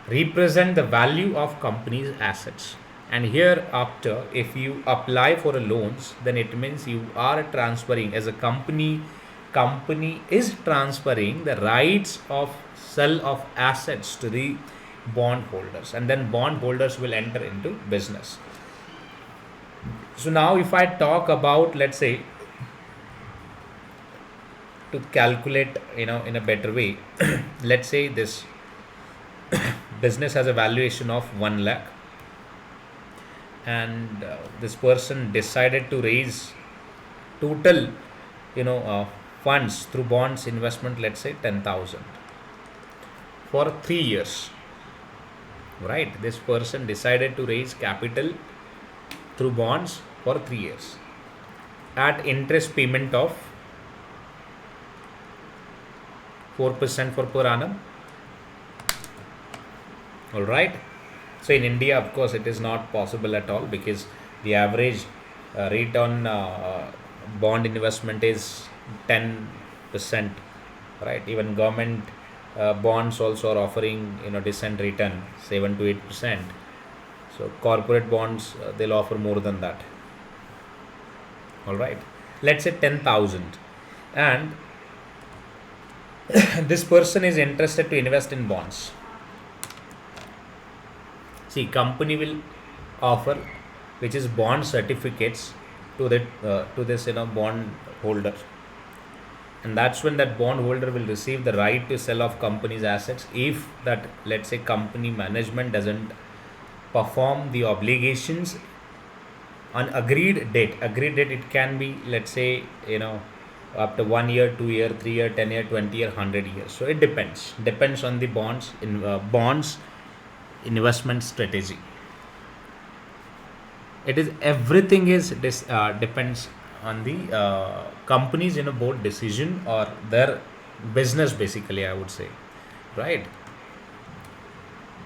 Speaker 1: represent the value of company's assets. And hereafter, if you apply for a loans, then it means you are transferring as a company is transferring the rights of sell of assets to the bondholders, and then bondholders will enter into business. So now if I talk about, let's say, to calculate in a better way, let's say this business has a valuation of 1 lakh, and this person decided to raise total funds through bonds investment, let's say 10,000 for 3 years, right? This person decided to raise capital through bonds for 3 years at interest payment of 4% for per annum. All right. So in India, of course, it is not possible at all, because the average rate on bond investment is 10%, right? Even government bonds also are offering decent return, 7 to 8%. So corporate bonds, they'll offer more than that. All right. Let's say 10,000, and this person is interested to invest in bonds. See, company will offer, which is bond certificates to this bond holder, and that's when that bond holder will receive the right to sell off company's assets if that, let's say, company management doesn't perform the obligations on agreed date. Agreed date, it can be, let's say, after 1 year, 2 year, 3 year, 10 year, 20 year, 100 years. So it depends on the bonds investment strategy. It is everything is depends on the company's board decision or their business, basically, I would say, right?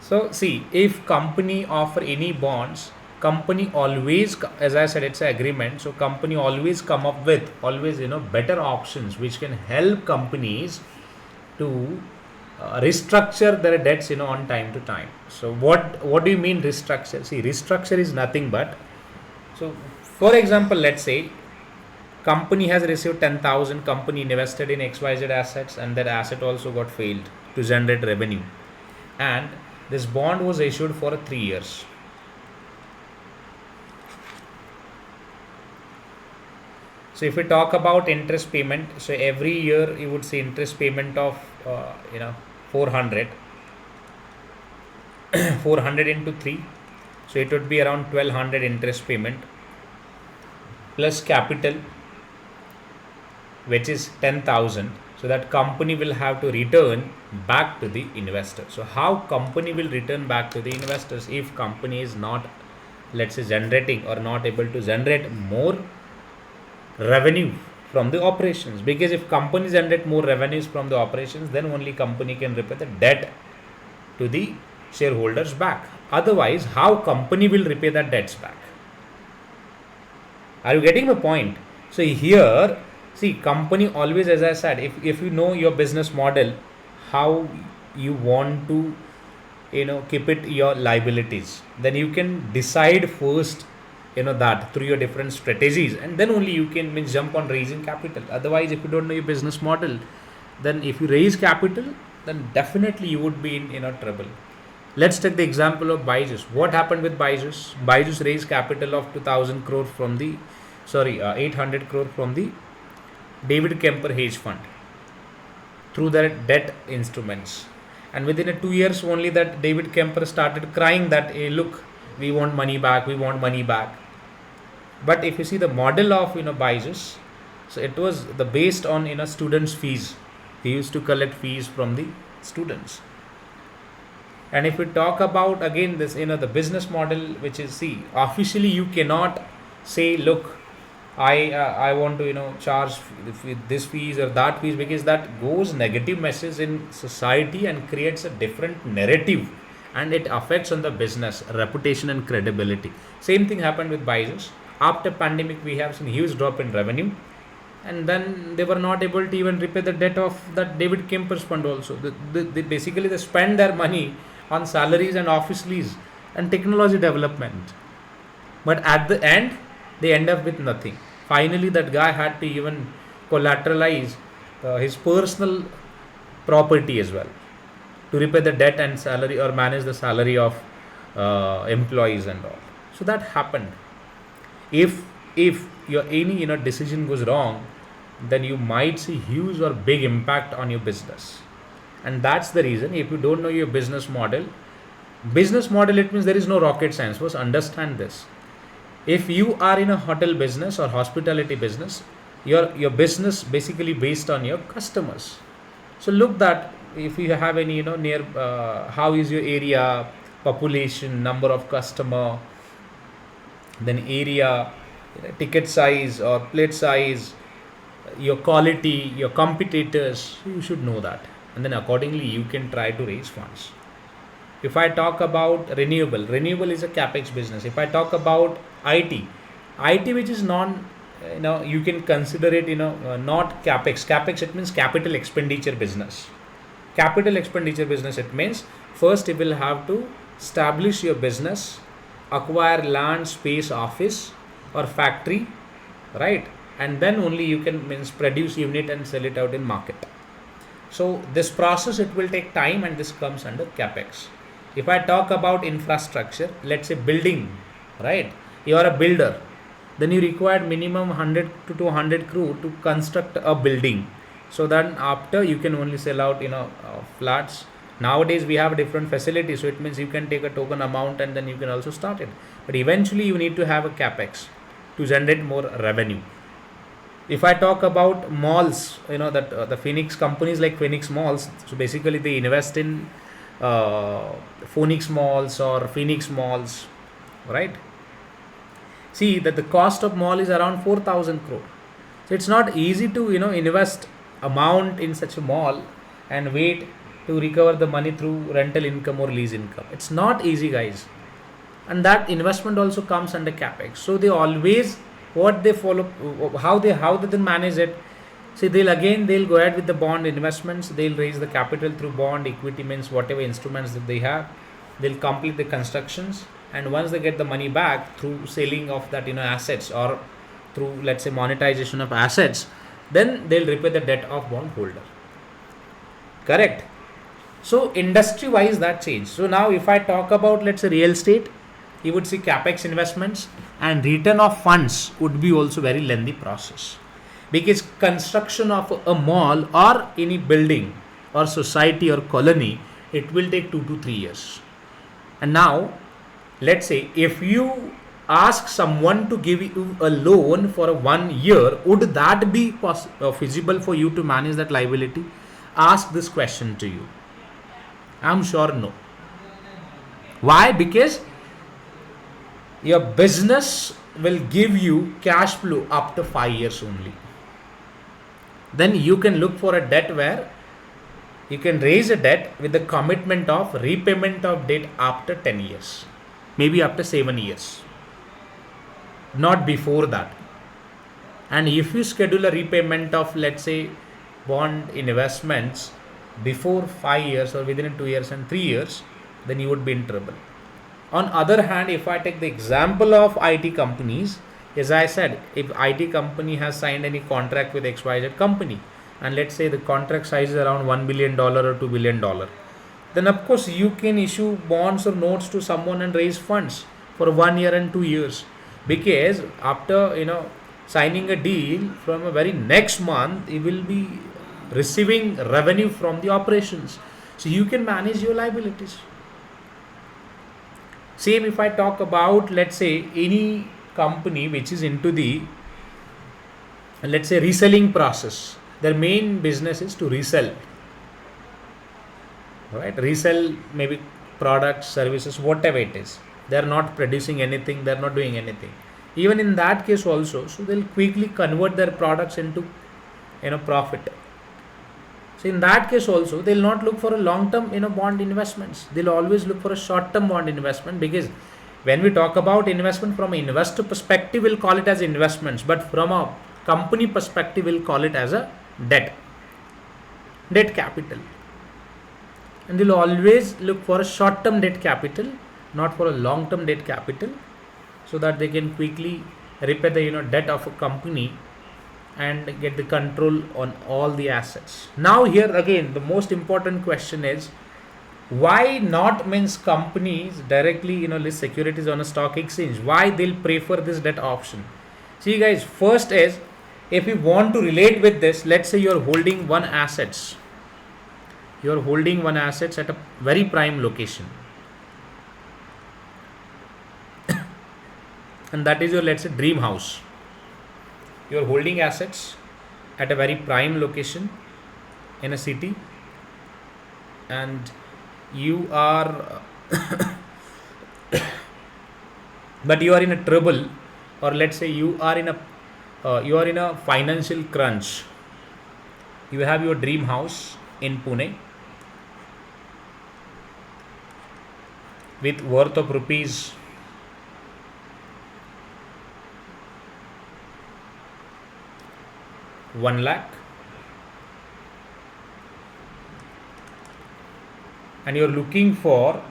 Speaker 1: So see, if company offer any bonds, company always, as I said, it's an agreement, so company always come up with always better options which can help companies to restructure their debts on time to time. So what do you mean restructure? See, restructure is nothing but, so for example, let's say company has received 10,000, company invested in XYZ assets, and that asset also got failed to generate revenue, and this bond was issued for 3 years. So if we talk about interest payment, so every year you would see interest payment of 400 400 into 3, so it would be around 1200 interest payment plus capital, which is 10,000. So that company will have to return back to the investor. So how company will return back to the investors if company is not, let's say, generating or not able to generate more revenue from the operations? Because if companies generate more revenues from the operations, then only company can repay the debt to the shareholders back. Otherwise, how company will repay that debts back? Are you getting my point? So here, see, company always, as I said, if you know your business model, how you want to keep it your liabilities, then you can decide first that through your different strategies, and then only you can jump on raising capital. Otherwise, if you don't know your business model, then if you raise capital, then definitely you would be in trouble. Let's take the example of Byju's. What happened with Byju's? Byju's raised capital of 2,000 crore from the 800 crore from the David Kemper Hedge Fund through their debt instruments, and within 2 years only, that David Kemper started crying that, hey, look, we want money back, we want money back. But if you see the model of Byju's, so it was the based on students' fees. He used to collect fees from the students. And if we talk about again this, the business model, which is, see, officially you cannot say, look, I want to charge this fees or that fees, because that goes negative message in society and creates a different narrative, and it affects on the business reputation and credibility. Same thing happened with Byju's. After pandemic, we have seen huge drop in revenue, and then they were not able to even repay the debt of that David Kemper's fund also. They basically they spend their money on salaries and office lease and technology development, but at the end they end up with nothing. Finally, that guy had to even collateralize his personal property as well to repay the debt and salary, or manage the salary of employees and all. So that happened. If your any decision goes wrong, then you might see huge or big impact on your business. And that's the reason, if you don't know your business model, it means there is no rocket science. First understand this. If you are in a hotel business or hospitality business, your business basically based on your customers. So look that, if you have any near, how is your area, population, number of customer, then area, ticket size or plate size, your quality, your competitors, you should know that, and then accordingly you can try to raise funds. If I talk about renewable is a capex business. If I talk about it, which is non, you can consider it, not capex. Capex, it means capital expenditure business. Capital expenditure business, it means first you will have to establish your business, acquire land, space, office or factory, right? And then only you can means produce unit and sell it out in market. So this process, it will take time, and this comes under capex. If I talk about infrastructure, let's say building, right? You are a builder, then you require minimum 100 to 200 crore to construct a building. So then after you can only sell out flats. Nowadays we have different facilities, so it means you can take a token amount and then you can also start it. But eventually you need to have a capex to generate more revenue. If I talk about malls, that the Phoenix companies like Phoenix Malls, so basically they invest in Phoenix Malls or Phoenix Malls, right? See that the cost of mall is around 4,000 crore. So it's not easy to invest amount in such a mall and wait to recover the money through rental income or lease income. It's not easy, guys, and that investment also comes under capex. So they always, what they follow, how they then manage it. See, they'll go ahead with the bond investments. They'll raise the capital through bond, equity, means whatever instruments that they have. They'll complete the constructions, and once they get the money back through selling of that assets, or through, let's say, monetization of assets, then they'll repay the debt of bondholder. Correct. So industry wise that changed. So now if I talk about, let's say, real estate, you would see capex investments, and return of funds would be also very lengthy process, because construction of a mall or any building or society or colony, it will take 2 to 3 years. And now let's say if you ask someone to give you a loan for 1 year, would that be feasible for you to manage that liability? Ask this question to you. I'm sure no. Why? Because your business will give you cash flow up to 5 years only. Then you can look for a debt where you can raise a debt with the commitment of repayment of debt after 10 years, maybe after 7 years, not before that. And if you schedule a repayment of, let's say, bond investments before 5 years or within 2 years and 3 years, then you would be in trouble. On other hand, if I take the example of IT companies, as I said, if IT company has signed any contract with XYZ company, and let's say the contract size is around $1 billion or $2 billion, then of course you can issue bonds or notes to someone and raise funds for 1 year and 2 years, because after signing a deal, from a very next month you will be receiving revenue from the operations, so you can manage your liabilities. Same if I talk about, let's say, any company which is into the, let's say, reselling process. Their main business is to resell, right? Resell maybe products, services, whatever it is. They are not producing anything, they are not doing anything. Even in that case also, so they'll quickly convert their products into profit. So in that case also, they'll not look for a long-term bond investments. They'll always look for a short-term bond investment, because when we talk about investment from an investor perspective, we'll call it as investments, but from a company perspective, we'll call it as a debt capital. And they'll always look for a short-term debt capital, not for a long-term debt capital, so that they can quickly repay the debt of a company and get the control on all the assets. Now here again, the most important question is, why not means companies directly list securities on a stock exchange? Why they'll prefer this debt option? See guys, first is, if you want to relate with this, let's say you're holding one assets at a very prime location, and that is your, let's say, dream house. You're holding assets at a very prime location in a city, and you are but you are in a trouble, or let's say you are in a financial crunch. You have your dream house in Pune with worth of rupees 1 lakh, and you're looking for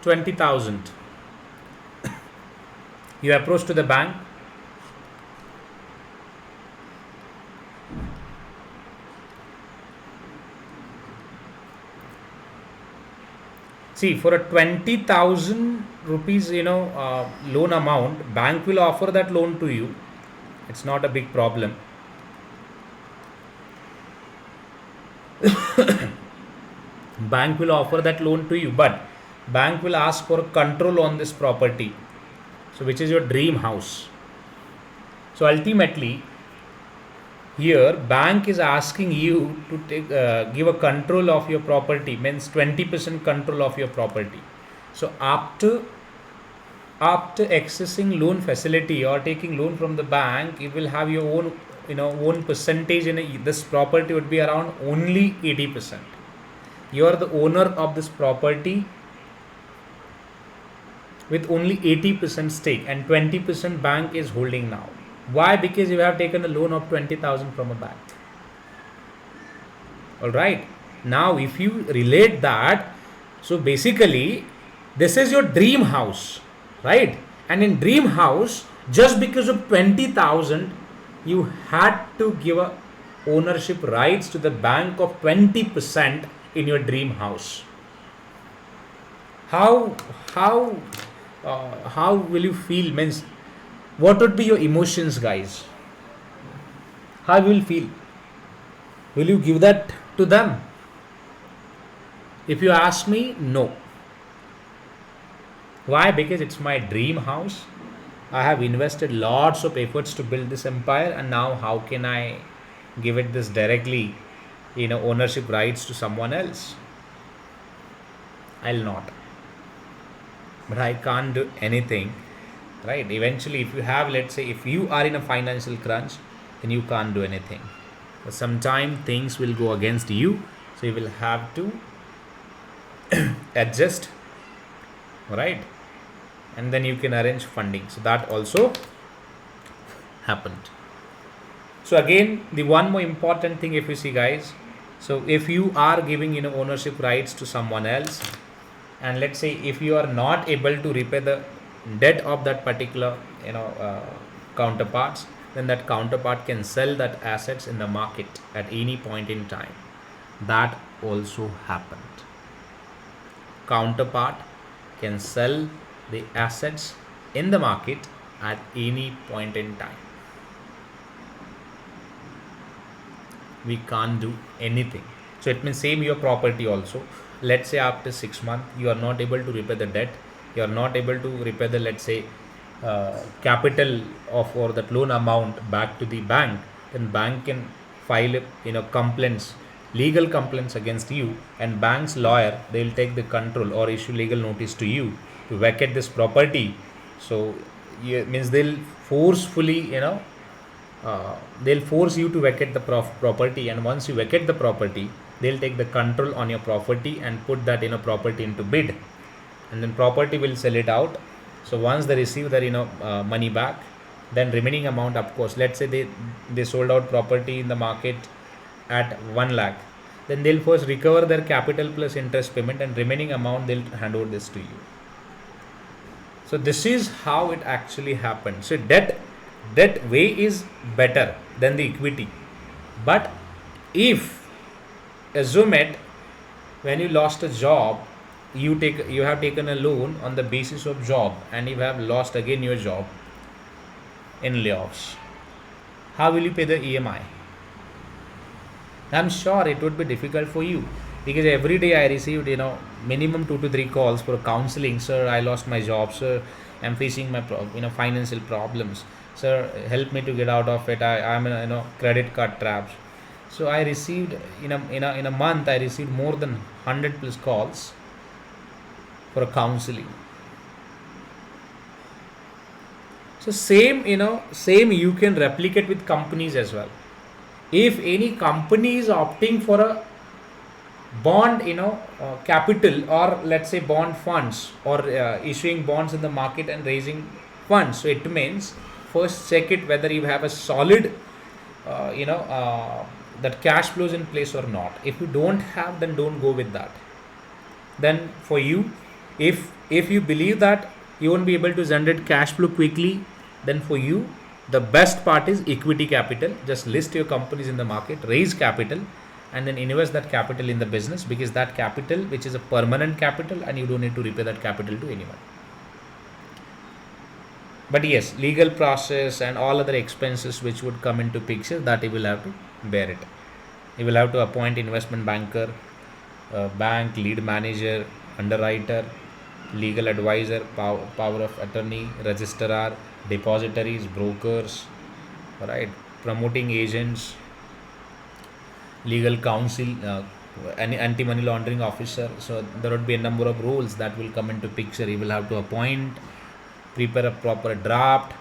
Speaker 1: 20,000. You approach to the bank. See, for a 20,000 rupees loan amount, bank will offer that loan to you. It's not a big problem. Bank will offer that loan to you, but bank will ask for control on this property, so which is your dream house. So ultimately here bank is asking you to give a control of your property, means 20% control of your property. So after accessing loan facility or taking loan from the bank, you will have your own percentage in this property would be around only 80%. You are the owner of this property with only 80% stake, and 20% bank is holding now. Why? Because you have taken a loan of 20,000 from a bank. Alright. Now if you relate that, so basically this is your dream house, right? And in dream house, just because of 20,000, you had to give a ownership rights to the bank of 20% in your dream house. How will you feel? Means, what would be your emotions, guys? How will you feel? Will you give that to them? If you ask me, no. Why? Because it's my dream house. I have invested lots of efforts to build this empire, and now how can I give it this directly, ownership rights to someone else? I'll not. But I can't do anything, right? Eventually, if you have, let's say, if you are in a financial crunch, then you can't do anything. But sometimes things will go against you, so you will have to adjust, right? And then you can arrange funding. So that also happened. So again, the one more important thing, if you see, guys, so if you are giving ownership rights to someone else, and let's say if you are not able to repay the debt of that particular counterparts, then that counterpart can sell that assets in the market at any point in time. That also happened. Counterpart can sell the assets in the market at any point in time. We can't do anything. So it means same your property also. Let's say after 6 months you are not able to repay the debt, you are not able to repay the, let's say, capital of or that loan amount back to the bank, then bank can file complaints legal complaints against you, and bank's lawyer, they'll take the control or issue legal notice to you to vacate this property. So means they'll forcefully, they'll force you to vacate the property, and once you vacate the property, they'll take the control on your property and put that property into bid, and then property will sell it out. So once they receive their money back, then remaining amount, of course, let's say they sold out property in the market at 1 lakh, then they'll first recover their capital plus interest payment, and remaining amount they'll hand over this to you. So this is how it actually happens. So that way is better than the equity. But if assume it, when you lost a job, you have taken a loan on the basis of job, and you have lost again your job in layoffs, how will you pay the EMI? I'm sure it would be difficult for you, because every day I received minimum 2 to 3 calls for counseling. Sir, I lost my job. Sir, I'm facing my financial problems. Sir, help me to get out of it. I'm in credit card traps. So I received in a month I received more than 100 plus calls for counseling. So same you can replicate with companies as well. If any company is opting for a bond capital, or let's say bond funds, or issuing bonds in the market and raising funds, so it means first check it whether you have a solid that cash flows in place or not. If you don't have, then don't go with that. Then for you, if you believe that you won't be able to generate cash flow quickly, then for you the best part is equity capital. Just list your companies in the market, raise capital, and then invest that capital in the business, because that capital, which is a permanent capital, and you don't need to repay that capital to anyone. But yes, legal process and all other expenses which would come into picture, that you will have to bear it. You will have to appoint investment banker, bank lead manager, underwriter, legal advisor, power of attorney, registrar, depositories, brokers, right, promoting agents, legal counsel, anti-money laundering officer. So there would be a number of roles that will come into picture. You will have to appoint, prepare a proper draft,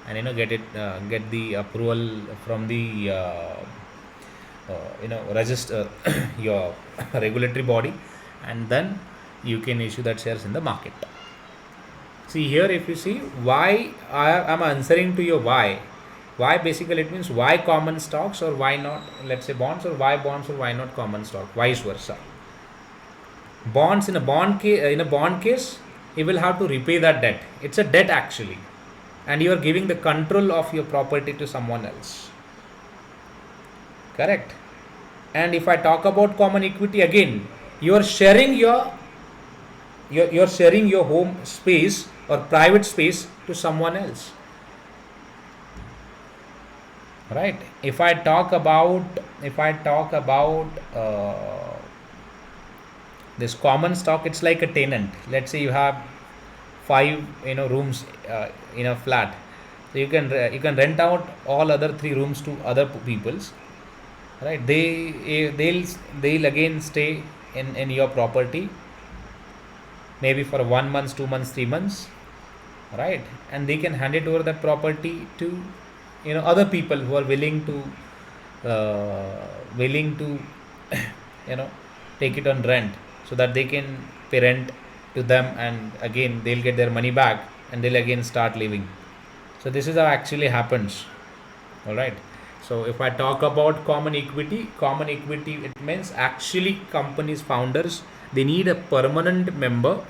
Speaker 1: and get the approval from the register your regulatory body, and then you can issue that shares in the market. See here, if you see why I'm answering to your why basically it means why common stocks or why not, let's say bonds, or why bonds or why not common stock, vice versa. Bonds, in a bond case, you will have to repay that debt. It's a debt actually, and you are giving the control of your property to someone else. Correct. And if I talk about common equity, again you are sharing you're sharing your home space or private space to someone else, right? If I talk about this common stock, it's like a tenant. Let's say you have 5 rooms in a flat, so you can rent out all other 3 rooms to other people's, right? They'll again stay in your property, maybe for 1 month, 2 months, 3 months, right? And they can hand it over that property to other people who are willing to take it on rent, so that they can pay rent to them, and again they'll get their money back, and they'll again start living. So this is how actually happens. All right. So if I talk about common equity, it means actually companies founders, they need a permanent member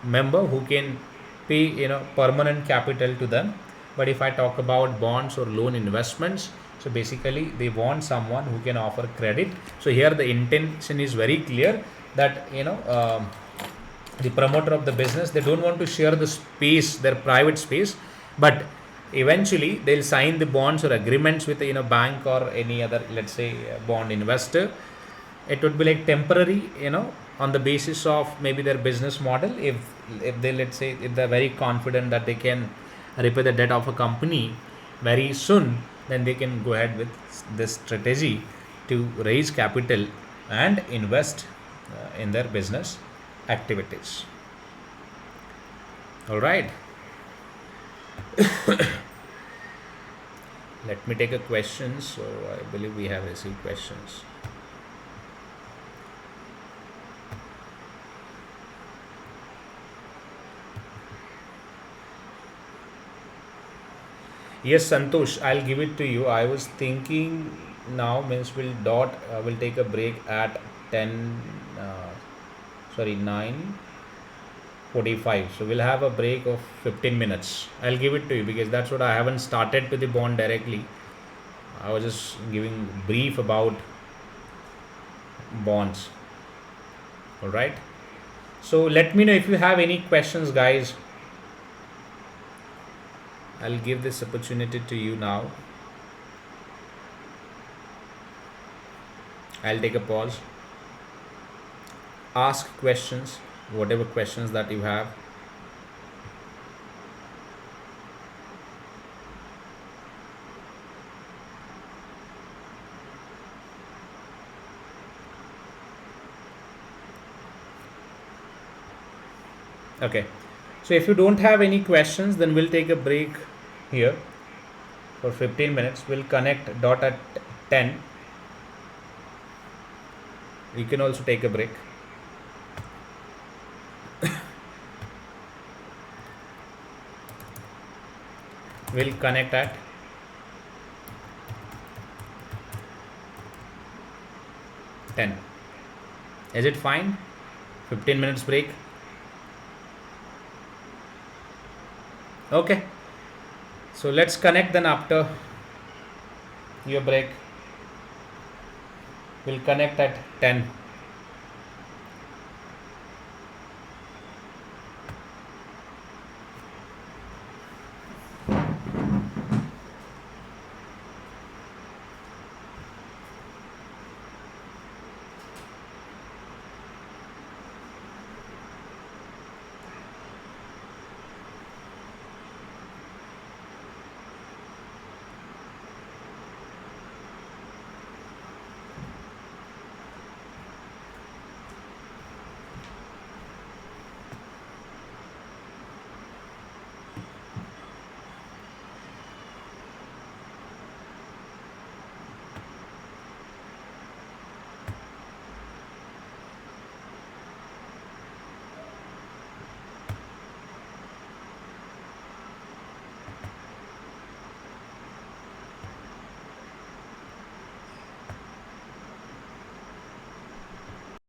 Speaker 1: member who can pay permanent capital to them. But if I talk about bonds or loan investments, so basically they want someone who can offer credit. So here the intention is very clear that the promoter of the business, they don't want to share the space, their private space, but eventually they'll sign the bonds or agreements with bank or any other, let's say, bond investor. It would be like temporary, on the basis of maybe their business model. If they, let's say, if they're very confident that they can repay the debt of a company very soon, then they can go ahead with this strategy to raise capital and invest in their business activities. All right. Let me take a question. So I believe we have received questions. Yes, Santosh, I'll give it to you. I was thinking now means we'll take a break at 10 sorry 9:45. So we'll have a break of 15 minutes. I'll give it to you because that's what I haven't started to the bond directly. I was just giving brief about bonds. All right. So let me know if you have any questions, guys. I'll give this opportunity to you now. I'll take a pause. Ask questions, whatever questions that you have. Okay. So if you don't have any questions, then we'll take a break here for 15 minutes. We'll connect dot at 10. You can also take a break. We'll connect at 10. Is it fine? 15 minutes break. Okay. So let's connect then after your break. We'll connect at 10.